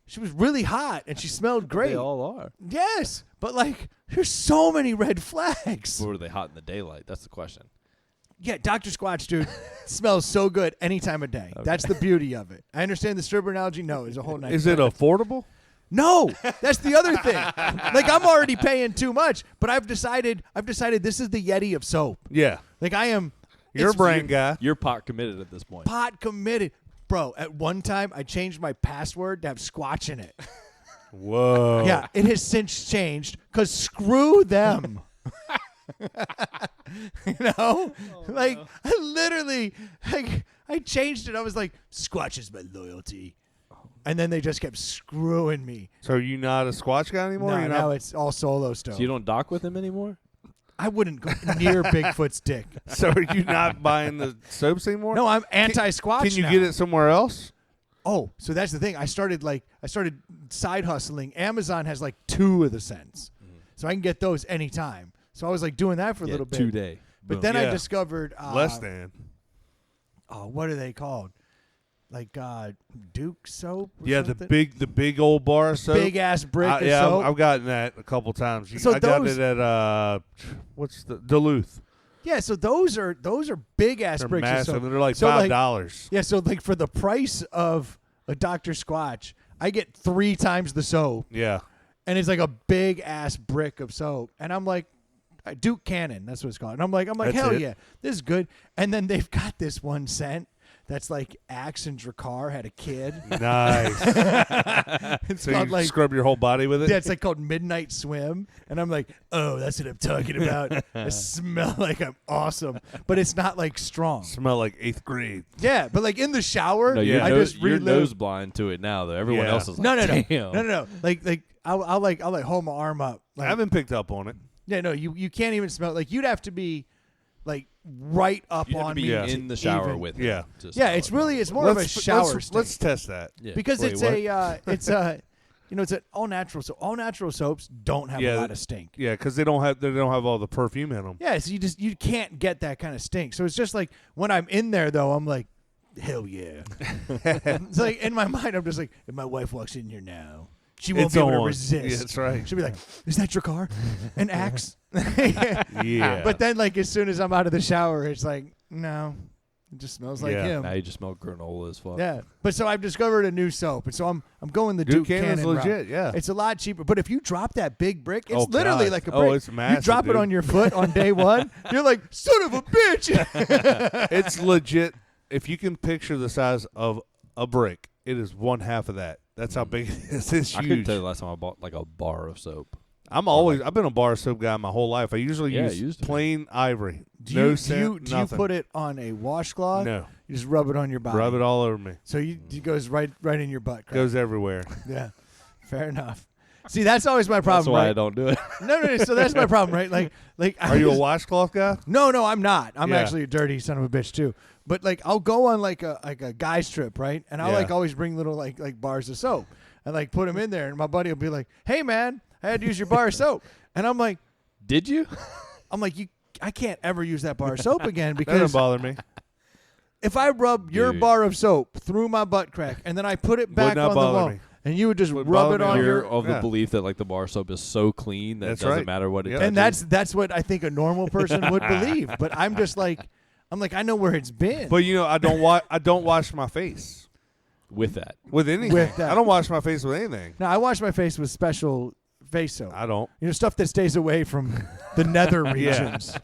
she was really hot and she smelled great. They all are. Yes, but, like, there's so many red flags. Or were they hot in the daylight? That's the question. Yeah, Dr. Squatch, dude, smells so good any time of day. Okay. That's the beauty of it. I understand the stripper analogy. No, it's a whole night. Is it affordable? No, that's the other thing. Like, I'm already paying too much, but I've decided this is the Yeti of soap. Yeah. Like, I am. You're a it's brain guy. You're pot committed at this point. pot committed. Bro, at one time, I changed my password to have Squatch in it. Whoa. Yeah, it has since changed because screw them. You know? Like, no. I literally, like, I changed it. I was like, Squatch is my loyalty. And then they just kept screwing me. So are you not a Squatch guy anymore? No, You're now not... it's all solo stuff. So you don't dock with him anymore? I wouldn't go near Bigfoot's dick. So are you not buying the soaps anymore? No, I'm anti-Squatch Can you now. get it somewhere else? Oh, so that's the thing. I started side hustling. Amazon has like 2 of the scents. So I can get those anytime. So I was like doing that for a little bit. 2 day. But Boom. then I Yeah. discovered Less than. Oh, what are they called? Like Duke soap? Or Yeah, something? the big old bar of soap. big ass brick of yeah, soap. I've gotten that a couple times. So I got those- it at what's the Duluth. Yeah, so those are big ass They're bricks massive. of soap. And they're like So, like, $5. Yeah, so like for the price of a Dr. Squatch, I get 3 times the soap, Yeah. and it's like a big ass brick of soap, and I'm like, Duke Cannon, that's what it's called, and I'm like, That's hell it? yeah, this is good. And then they've got this one scent that's like Axe and Drakkar had a kid. Nice. It's So called you like scrub your whole body with it? yeah, it's like called Midnight Swim, and I'm like, oh, that's what I'm talking about. I smell like I'm awesome, but it's not like strong. Smell like 8th grade. Yeah, but like in the shower, No, Yeah. I just you're relive. nose blind to it now, though. Everyone Yeah. else is like, No. damn. Like I'll hold my arm up. I Like, haven't picked up on it. yeah, no, you can't even smell. Like, you'd have to be like right up You have on to be me Yeah. in the shower even- with Yeah. it. to Yeah, smell it's it. really more of a shower stink. Let's test that. Yeah. because Wait, it's what? it's you know, it's an all natural. So all natural soaps don't have Yeah, a lot of stink. Yeah, because they don't have all the perfume in them. Yeah, so you can't get that kind of stink. So it's just like when I'm in there though, I'm like, hell yeah. It's like in my mind, I'm just like, if my wife walks in here now, she won't It's be able to on. resist. Yeah, that's right. She'll be like, is that your car? An Axe? Yeah. But then, like, as soon as I'm out of the shower, it's like, no, it just smells like Yeah. him. Now you just smell granola as fuck. Yeah. But so I've discovered a new soap, and so I'm going the Duke Duke Cannon's Cannon route. legit, yeah. It's a lot cheaper. But if you drop that big brick, it's Oh, literally God. like a Oh, brick. it's massive, You drop dude. it on your foot on day one, you're like, son of a bitch. It's legit. If you can picture the size of a brick, it is one half of that. That's how big it is. It's I couldn't huge. tell you the last time I bought like a bar of soap. I've been a bar soap guy my whole life. I usually Yeah, use it used to be. plain ivory. Do No you, scent, do you nothing. put it on a washcloth? No. You just rub it on your body. Rub it all over me. So it goes right in your butt crack. Goes everywhere. Yeah. Fair enough. See, that's always my problem. That's why right? I don't do it. No. So that's my problem, right? Like. Are you a washcloth guy? No, I'm not. I'm Yeah. actually a dirty son of a bitch too. But like, I'll go on like a guy's trip, right? And I'll Yeah. like always bring little like bars of soap and like put them in there. And my buddy will be like, "Hey man, I had to use your bar of soap." And I'm like, Did you? I can't ever use that bar of soap again That doesn't because bother me. if I rub your Dude. bar of soap through my butt crack and then I put it back not on the bother wall, me. and you would just Would rub bother it me. on You're your. You're of the Yeah. belief that like the bar soap is so clean that That's it doesn't right. matter what it Yep. touches. And that's what I think a normal person would believe. But I'm just like, I know where it's been. But I don't wash my face with that. with anything. With that. I don't wash my face with anything. Now I wash my face with special face soap. I don't. Stuff that stays away from the nether regions.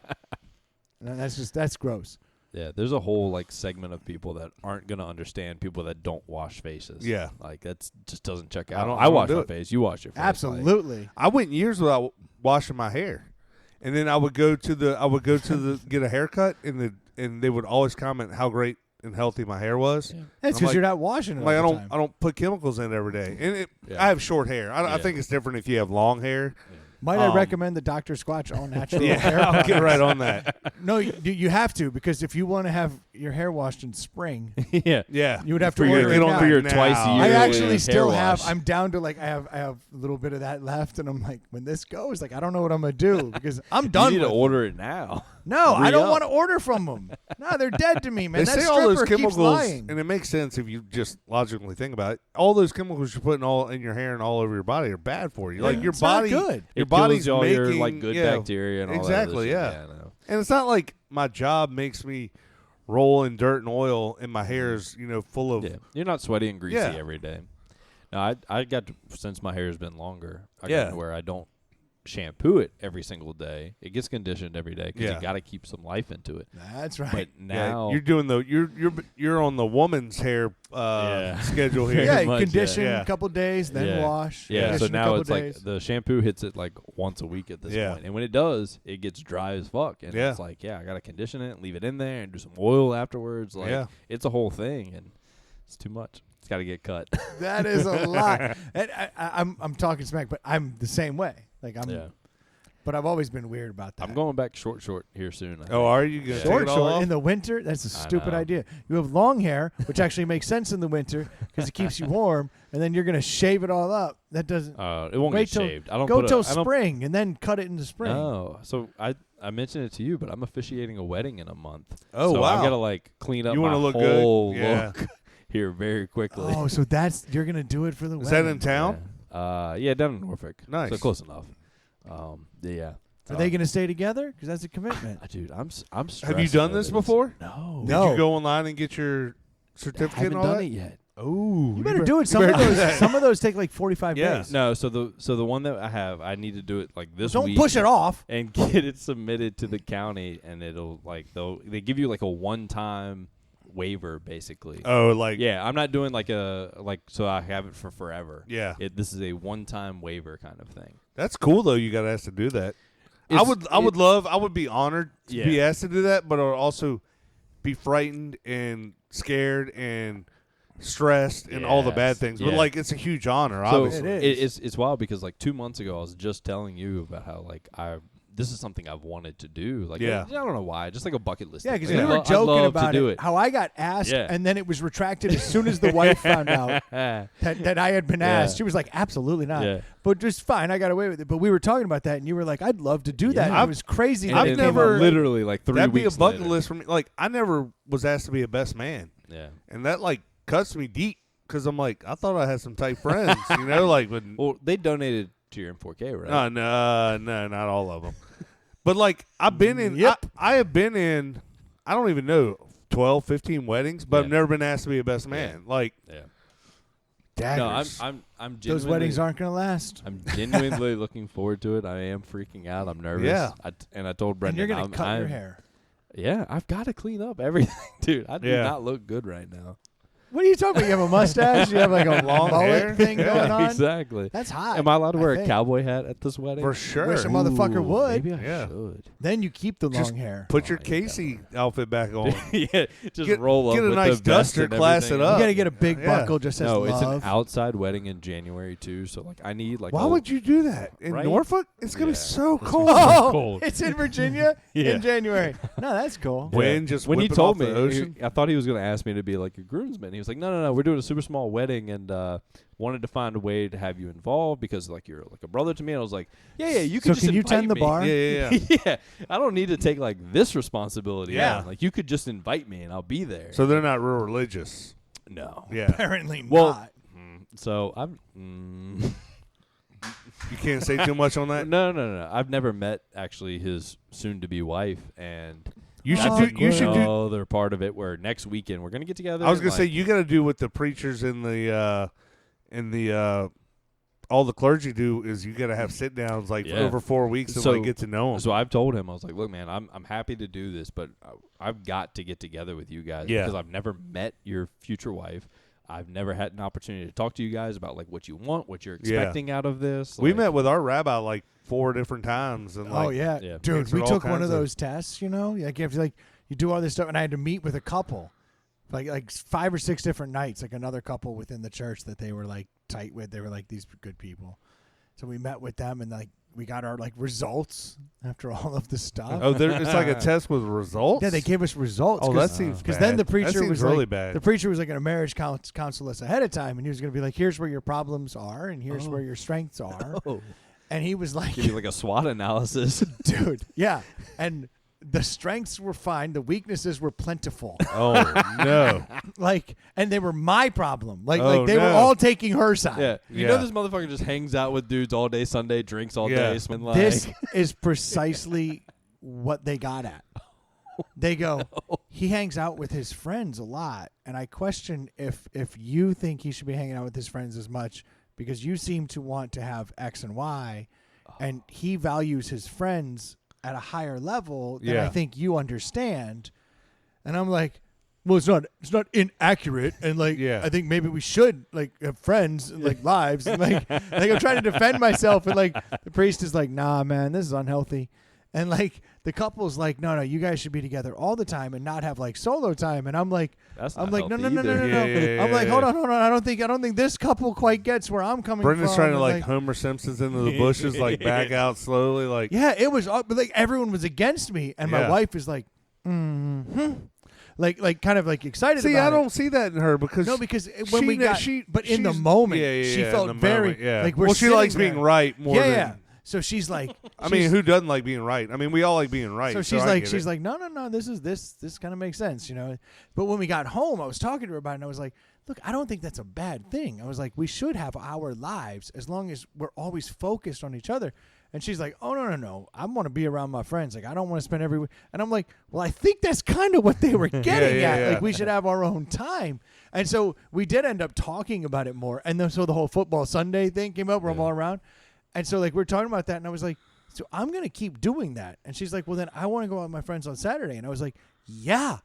No, that's gross. Yeah, there's a whole like segment of people that aren't gonna understand people that don't wash faces. Yeah. like that's just doesn't check I out. don't- I I don't wash do my it. face. You wash your face. like- Absolutely. I went years without washing my hair, and then I would go to the get a haircut, and they would always comment how great and healthy my hair was. Yeah. That's I'm because like- you're not washing it. Like all the time. I don't put chemicals in it every day, and Yeah. I have short hair. I Yeah. think it's different if you have long hair, Might I recommend the Dr. Squatch all natural hair I'll products? get right on that. No, you have to, because if you want to have your hair washed in spring, yeah. Yeah. you would have to For your- order get it on now. For your now. twice a year. I actually hair still have. wash. I'm down to like I have a little bit of that left, and I'm like, when this goes, like I don't know what I'm gonna do because I'm done. You need with to it. order it now. No, I don't Re-up. want to order from them. No, they're dead to me, man. They that say all those stripper keeps chemicals, lying. and it makes sense if you just logically think about it. All those chemicals you're putting all in your hair and all over your body are bad for you. Like your It's not body, good. your It body's kills all making your like good bacteria and all exactly, that. yeah. I know. And it's not like my job makes me roll in dirt and oil, and my hair is full of. Yeah, you're not sweaty and greasy Yeah. every day. No, I got to, since my hair has been longer. I Yeah. got to where I don't shampoo it every single day. It gets conditioned every day because Yeah. you got to keep some life into it. That's right. But now you're doing you're on the woman's hair Yeah. schedule here. yeah, very you much, condition yeah. a couple days, then Yeah. wash. Yeah, so condition a now couple it's days. like the shampoo hits it like once a week at this Yeah. point. And when it does, it gets dry as fuck. And Yeah. it's like, I got to condition it, leave it in there, and do some oil afterwards. Like, Yeah. it's a whole thing, and it's too much. It's got to get cut. That is a lot. And I'm talking smack, but I'm the same way. Like yeah. but I've always been weird about that. I'm going back short here soon. I think. Are you gonna take Short, it all short off? in the winter. That's a I stupid know. idea. You have long hair, which actually makes sense in the winter because it keeps you warm, and then you're gonna shave it all up. That doesn't. It won't Wait get till shaved. I don't go put till I don't- spring and then cut it into spring. No. So I mentioned it to you, but I'm officiating a wedding in a month. Oh, so wow. I've got to like clean up You my wanna look good? whole Yeah. look here very quickly. Oh, so you're gonna do it for the Is wedding. that in town? Yeah, down in Norfolk. Nice. So close enough. Yeah. Are they gonna stay together? Because that's a commitment. Dude, I'm stressed. Have you done this before? No. Did No. you go online and get your I certificate haven't and all done that? it yet. Oh, You better do it. Some of those take like 45 Yeah. days. No, so the one that I have, I need to do it like this Don't week. push it off. And get it submitted to the county, and it'll like they give you like a one-time waiver basically. Oh, like Yeah, I'm not doing like so I have it for forever. Yeah. This is a one-time waiver kind of thing. That's cool though. You got asked to do that. I would be honored to be asked to do that, but I would also be frightened and scared and stressed and all the bad Yes. things. Yeah. But like, it's a huge honor. So Obviously, It is. it's wild because like 2 months ago I was just telling you about how like this is something I've wanted to do. Like Yeah. I don't know why, just like a bucket list. Yeah, thing. because Like, we were I'd joking love about to do it. How I got asked, Yeah. and then it was retracted as soon as the wife found out that I had been asked. Yeah. She was like, "Absolutely not." Yeah. But just fine, I got away with it. But we were talking about that, and you were like, "I'd love to do that." Yeah. And it was crazy. And that I've it then came never- up. literally like 3 that'd be a weeks bucket later. list for me. Like, I never was asked to be a best man, Yeah. and that like cuts me deep because I'm like, I thought I had some tight friends, like when. Well, they donated to your M4K, right? No, not all of them. But like I've been in, Yep. I have been in, I don't even know 12, 15 weddings, but I've Yeah. never been asked to be a best man. Like Yeah. daggers. No, I'm genuinely, Those weddings aren't going to last. I'm genuinely looking forward to it. I am freaking out. I'm nervous. Yeah. And I told And Brendan, you're going I'm, to cut your I'm- hair. Yeah, I've got to clean up everything, dude. I do Yeah. not look good right now. What are you talking about? You have a mustache? You have like a Long mullet hair? thing going on? Exactly. That's hot. Am I allowed to wear a think. cowboy hat at this wedding? For sure. Wish a motherfucker Ooh, would. Maybe I Yeah. should. Then you keep the Just long hair. Put your Oh, yeah, Casey outfit back on. Yeah, just Get- roll up get a with nice the vest duster, and class everything. it up. You got to get a big Yeah. buckle just says No, it's love. an outside wedding in January too. So like, I need like. Why a- would you do that in Right? Norfolk? It's gonna be Yeah. so It's cold. gonna be Oh, cold. it's in Virginia Yeah. in January. No, that's cool. Yeah. Wind just when he whipping told off me, the ocean. I thought he was going to ask me to be like a groomsman. He was like, no, we're doing a super small wedding and wanted to find a way to have you involved because like you're like a brother to me. And I was like, yeah, you can So just can you invite tend the me. bar? Yeah. Yeah, I don't need to take like this responsibility. Yeah. on. Like you could just invite me and I'll be there. So they're not real religious. no. Yeah. Apparently Well, not. So I'm. You can't say too much on that. No. I've never met actually his soon-to-be wife, and You should Oh, do. You should do. another part of it where next weekend we're gonna get together. I was and, gonna say like, you got to do what the preachers in the all the clergy do is you got to have sit downs like for Yeah. over 4 weeks and So- like get to know them. So I've told him, I was like, look, man, I'm happy to do this, but I've got to get together with you guys Yeah. because I've never met your future wife. I've never had an opportunity to talk to you guys about like what you want, what you're expecting out of this. We like- met with our rabbi like 4 different times and like Oh yeah, Yeah. dude. Answered We all took one kinds of of- those tests. You know, like you have to you do all this stuff, and I had to meet with a couple, like 5 or 6 different nights. Like another couple within the church that they were like tight with. They were like these good people. So we met with them, and like we got our like results after all of the stuff. Oh, it's like a test with results? Yeah, they gave us results. Oh, that seems because bad. then the preacher was really like, bad. The preacher was like a marriage counselor ahead of time, and he was going to be like, here's where your problems are, and here's where your strengths are. Oh. And he was like, Give you like a SWOT analysis. dude, yeah. And the strengths were fine. The weaknesses were plentiful. Oh, no. And they were my problem. Like they were no. all taking her side. Yeah. You Yeah. know this motherfucker just hangs out with dudes all day Sunday, drinks all Yeah. day, spend like This is precisely what they got at. They go, he hangs out with his friends a lot, and I question if you think he should be hanging out with his friends as much because you seem to want to have X and Y, and he values his friends at a higher level than I think you understand. And I'm like, well, it's not inaccurate, and like I think maybe we should like have friends and like lives, and like I'm trying to defend myself, and like the priest is like, nah, man, this is unhealthy. And like the couple's like, no, you guys should be together all the time and not have like solo time. And I'm like, That's I'm not like, no. healthy either. Yeah, I'm like, hold on. I don't think this couple quite gets where I'm coming Brendan's from. trying to And, like Homer Simpson's into the bushes, like back out slowly, like yeah, it was but like everyone was against me, and my wife is like, like kind of like excited. See, about I don't it. see that in her because Because when we got, but in the she's- moment, yeah, she in felt the very moment, like we're well, she sitting likes there. being right more than. Yeah. So she's like, I mean, who doesn't like being right? I mean, we all like being right. So I she's get it. like, no, this kind of makes sense, you know. But when we got home, I was talking to her about it, and I was like, look, I don't think that's a bad thing. I was like, we should have our lives as long as we're always focused on each other. And she's like, oh, no. I want to be around my friends. Like, I don't want to spend every week. And I'm like, well, I think that's kind of what they were getting at. yeah. Like, we should have our own time. And so we did end up talking about it more. And then so the whole football Sunday thing came up where I'm all around. And so, like, we're talking about that. And I was like, so I'm going to keep doing that. And she's like, well, then I want to go out with my friends on Saturday. And I was like, yeah,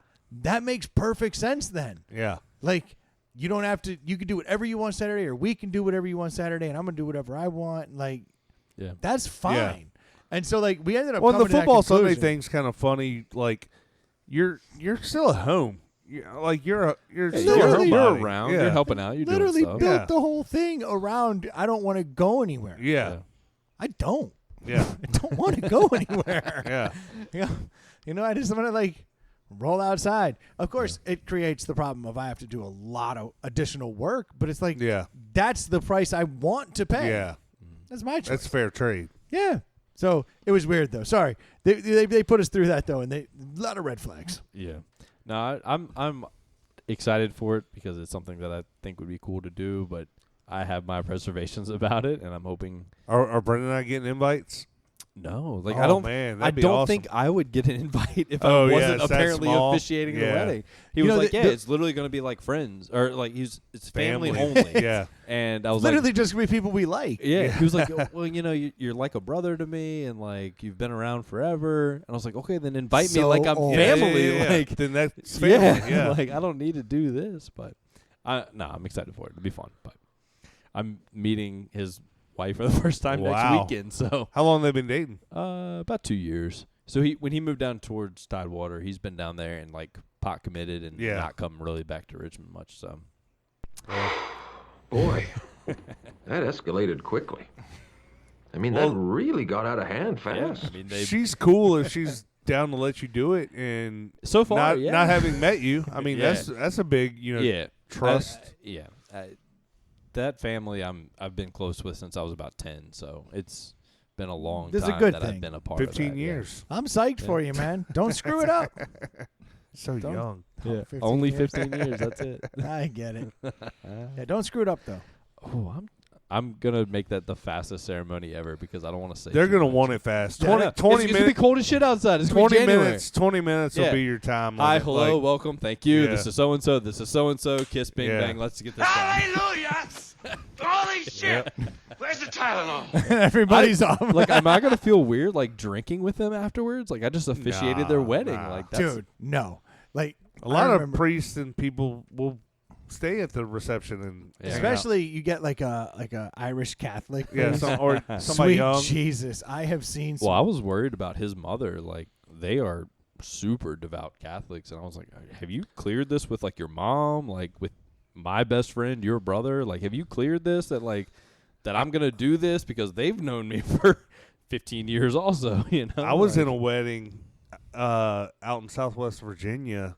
that makes perfect sense then. Yeah. Like, you don't have to, you can do whatever you want Saturday, or we can do whatever you want Saturday, and I'm going to do whatever I want. Like, that's fine. Yeah. And so, like, we ended up Well, the coming to that football Sunday conclusion. thing's kind of funny. Like, you're still at home. Like you're You're homebody. around. Yeah. You're helping out. You're Literally doing stuff. built Yeah. the whole thing around, I don't want to go anywhere. Yeah. I don't. Yeah. I don't want to go anywhere. Yeah. You know, I just want to, like, roll outside. Of course, it creates the problem of I have to do a lot of additional work, but it's like, that's the price I want to pay. Yeah. That's my choice. That's fair trade. Yeah. So it was weird, though. Sorry. They put us through that, though, and a lot of red flags. Yeah. No, I'm excited for it because it's something that I think would be cool to do, but I have my reservations about it, and I'm hoping. Are Brendan and I getting invites? No, like Oh, I don't. man, I that'd be don't awesome. think I would get an invite if Oh, I yeah, wasn't it's that apparently small. officiating the Yeah. wedding. He You was know, like, the- "Yeah, it's literally going to be like friends, or like it's family Family. only." Yeah. And I was Literally like, just gonna be people we like. "Yeah." He was like, "Well, you know, you're like a brother to me, and like you've been around forever." And I was like, "Okay, then invite me So like I'm old. family." Yeah. Like, then that's family. Yeah. like I don't need to do this, but I'm excited for it. It'll be fun. But I'm meeting his wife for the first time next Wow. weekend. So How long have they been dating? about 2 years. So when he moved down towards Tidewater, he's been down there and like pot committed and not come really back to Richmond much. So Boy, that escalated quickly. I mean, that really got out of hand fast. I mean, She's cool if she's down to let you do it, and so far, not having met you. I mean, Yeah. that's a big trust. That family I've been close with since I was about 10. So it's been a long This is a time good that thing. I've been a part 15 of that. years. I'm psyched for you, man. Don't screw it up. So Don't- young. Yeah. 15 Only years. 15 years. That's it. I get it. Yeah, don't screw it up, though. Oh, I'm gonna make that the fastest ceremony ever because I don't want to say They're too gonna much. want it fast. Yeah, 20, no. 20 it's gonna be minutes. cold as shit outside. It's gonna be 20 January. minutes. 20 minutes will Yeah. be your time. Hi, limit. hello, Like, welcome, thank you. Yeah. This is so and so. This is so and so. Kiss, bing, Yeah. bang. Let's get this done. Hallelujah! Holy shit! Where's the Tylenol? Everybody's off. Like, am I gonna feel weird like drinking with them afterwards? Like, I just officiated their wedding. nah. Like, that's, Dude, no. Like, a lot I of remember- priests and people will stay at the reception and hang out. especially you get like a Irish Catholic. Yeah, priest. or somebody Sweet young. Jesus, I have seen. Well, Some, I was worried about his mother. Like, they are super devout Catholics, and I was like, have you cleared this with like your mom? Like with my best friend, your brother? Like, have you cleared this that I'm gonna do this because they've known me for 15 years also, you know. I was in a wedding out in Southwest Virginia,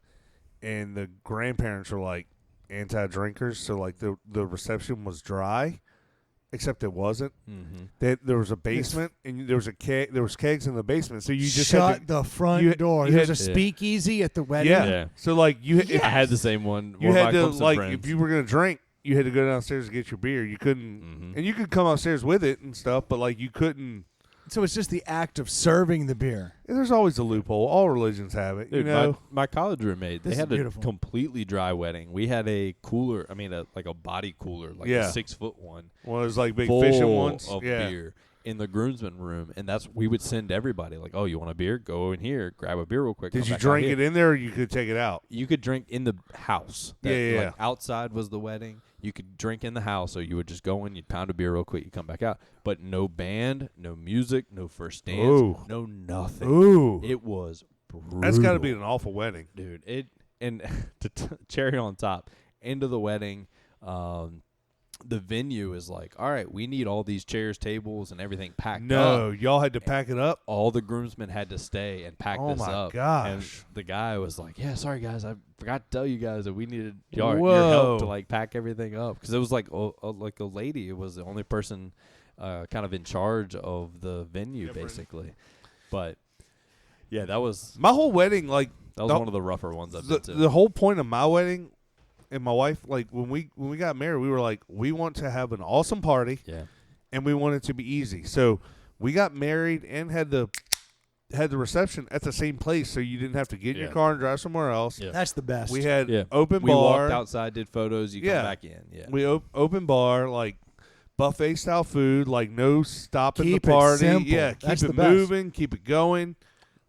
and the grandparents were like anti-drinkers, so like the reception was dry, except it wasn't. Mm-hmm. There was a basement, and there was kegs in the basement, so you just shut had to, the front door. There's a speakeasy at the wedding. Yeah. So like I had the same one. You One of had my to Clemson like friends. if you were gonna drink, you had to go downstairs to get your beer. You couldn't, and you could come upstairs with it and stuff, but like you couldn't. So it's just the act of serving the beer. There's always a loophole. All religions have it. Dude, you know, my college roommate, This they is had a beautiful. completely dry wedding. We had a cooler, like a body cooler, like a 6-foot one. one of those like big full fishing ones. of Yeah. beer in the groomsman room, and we would send everybody like, oh, you want a beer? Go in here, grab a beer real quick. Did come you back out drink here. it in there, or you could take it out? You could drink in the house. Yeah. Like outside was the wedding. You could drink in the house, so you would just go in, you'd pound a beer real quick, you come back out. But no band, no music, no first dance, Ooh. no nothing. Ooh, It was brutal. that's got to be an awful wedding. Dude. And cherry on top, end of the wedding, the venue is like, all right, we need all these chairs, tables, and everything packed up. No, y'all had to pack it up. All the groomsmen had to stay and pack this Oh my up. gosh. And the guy was like, yeah, sorry guys, I forgot to tell you guys that we needed your Whoa. help to like pack everything up, because it was like a lady. It was the only person kind of in charge of the venue basically. But yeah, that was My whole wedding, like one of the rougher ones I've been to. the whole point of my wedding and my wife, like when we got married, we were like, we want to have an awesome party, Yeah. and we want it to be easy. So we got married and had the reception at the same place, so you didn't have to get in your car and drive somewhere else. Yeah. That's the best. We had Yeah. open We bar. walked outside, did photos, you Yeah. come back in. Yeah. We open bar, like buffet style food, like no stopping Keep the it party. simple. Yeah, That's keep the it best. moving, keep it going.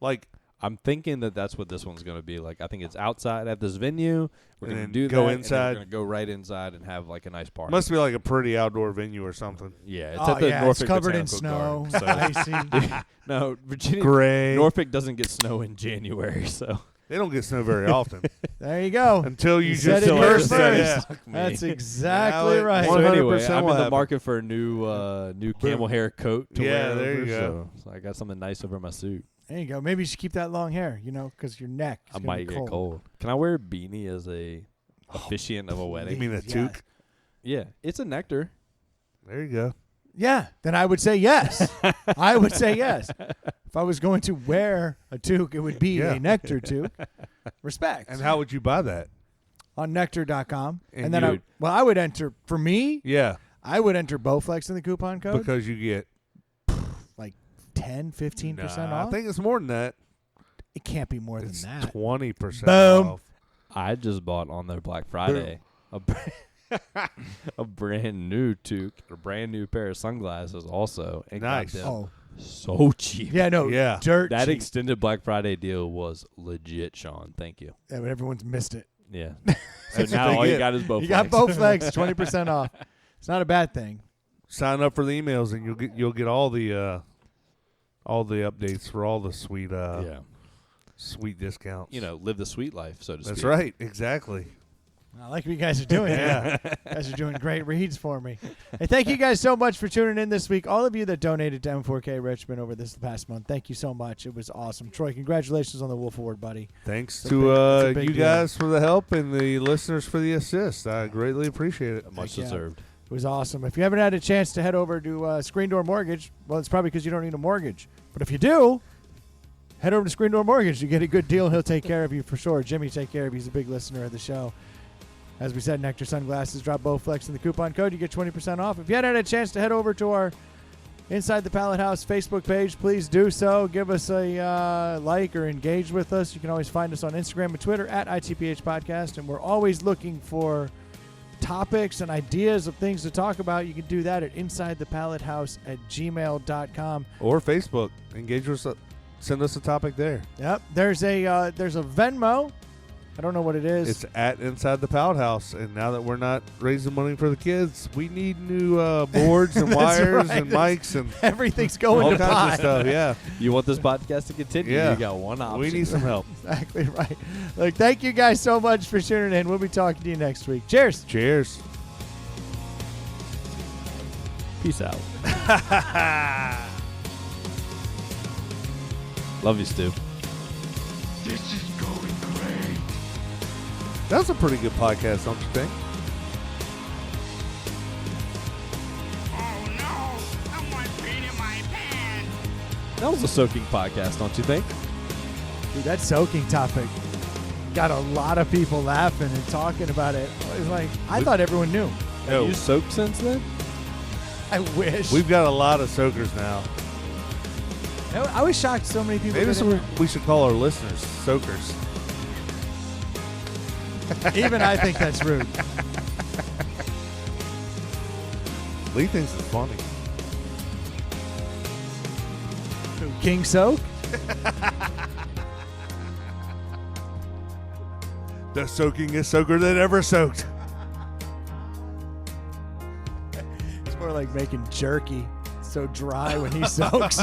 Like I'm thinking that's what this one's going to be like. I think it's outside at this venue. We're And going to then do go that. And inside. then we're going to go right inside and have like a nice party. must be like a pretty outdoor venue or something. Yeah, it's Oh, at the yeah, Norfolk it's covered in Botanical snow. Garden, so- Icing. No, Virginia, Great. Norfolk doesn't get snow in January, so They don't get snow very often There you go. until you said just it here first said it. first. Yeah. That's me. exactly Now it- right. So 100% anyway, I'm will in the happen. market for a new camel hair coat to Yeah, wear. there you over, go. So I got something nice over my suit. There you go. Maybe you should keep that long hair, because your neck is I gonna might be get cold. Can I wear a beanie as a officiant of a wedding? You mean a Yeah. toque? Yeah, it's a nectar. There you go. Yeah, then I would say yes. I would say yes. If I was going to wear a toque, it would be Yeah. a nectar toque. Respect. And how would you buy that? On nectar.com. And And then you I would enter, for me, Yeah, I would enter Bowflex in the coupon code. because you get 10, 15% Nah, off. I think it's more than that. It can't be more It's than that. 20% Boom. off. I just bought on their Black Friday a brand new toque, a brand new pair of sunglasses also. And got Nice. them Oh, so cheap. yeah, no, Yeah. dirt That cheap. extended Black Friday deal was legit, Sean. Thank you. Yeah, but everyone's missed it. Yeah. So That's what now they all you get. got is Bowflex. You got Bowflex, 20% off. It's not a bad thing. Sign up for the emails, and you'll get all the updates for all the sweet yeah. sweet discounts. Live the sweet life, so to speak. That's right. Exactly. I like what you guys are doing. Yeah. You guys are doing great reads for me. Hey, thank you guys so much for tuning in this week. All of you that donated to M4K Richmond over this past month, thank you so much. It was awesome. Troy, congratulations on the Wolf Award, buddy. Thanks It's a to big- it's a big you deal. guys for the help and the listeners for the assist. I greatly appreciate it. Much Heck yeah. deserved. It was awesome. If you haven't had a chance to head over to Screen Door Mortgage, well, it's probably because you don't need a mortgage. But if you do, head over to Screen Door Mortgage. You get a good deal. He'll take care of you for sure. Jimmy, take care of you. He's a big listener of the show. As we said, Nectar Sunglasses, drop Bowflex in the coupon code. You get 20% off. If you hadn't had a chance to head over to our Inside the Pallet House Facebook page, please do so. Give us a like or engage with us. You can always find us on Instagram and Twitter at ITPH Podcast. And we're always looking for topics and ideas of things to talk about. You can do that at InsideThePalletHouse@gmail.com. Or Facebook. Engage with us. Send us a topic there. Yep. There's a Venmo. I don't know what it is. It's at Inside the Pallet House. And now that we're not raising money for the kids, we need new boards and That's wires right. and mics and Everything's going all to kinds pot. of stuff. Yeah. You want this podcast to continue? Yeah. You got one option. We need some help. Exactly right. Look, thank you guys so much for tuning in. We'll be talking to you next week. Cheers. Cheers. Peace out. Love you, Stu. This is going great. That was a pretty good podcast, don't you think? Oh no! Someone peed in my pants! That was a soaking podcast, don't you think? Dude, that soaking topic got a lot of people laughing and talking about it. It's like, I thought everyone knew. Have you soaked since then? I wish. We've got a lot of soakers now. I was shocked so many people. Maybe didn't. we should call our listeners soakers. Even I think that's rude. Lee thinks it's funny. King Soak? The soakingest soaker that ever soaked. It's more like making jerky. It's so dry when he soaks.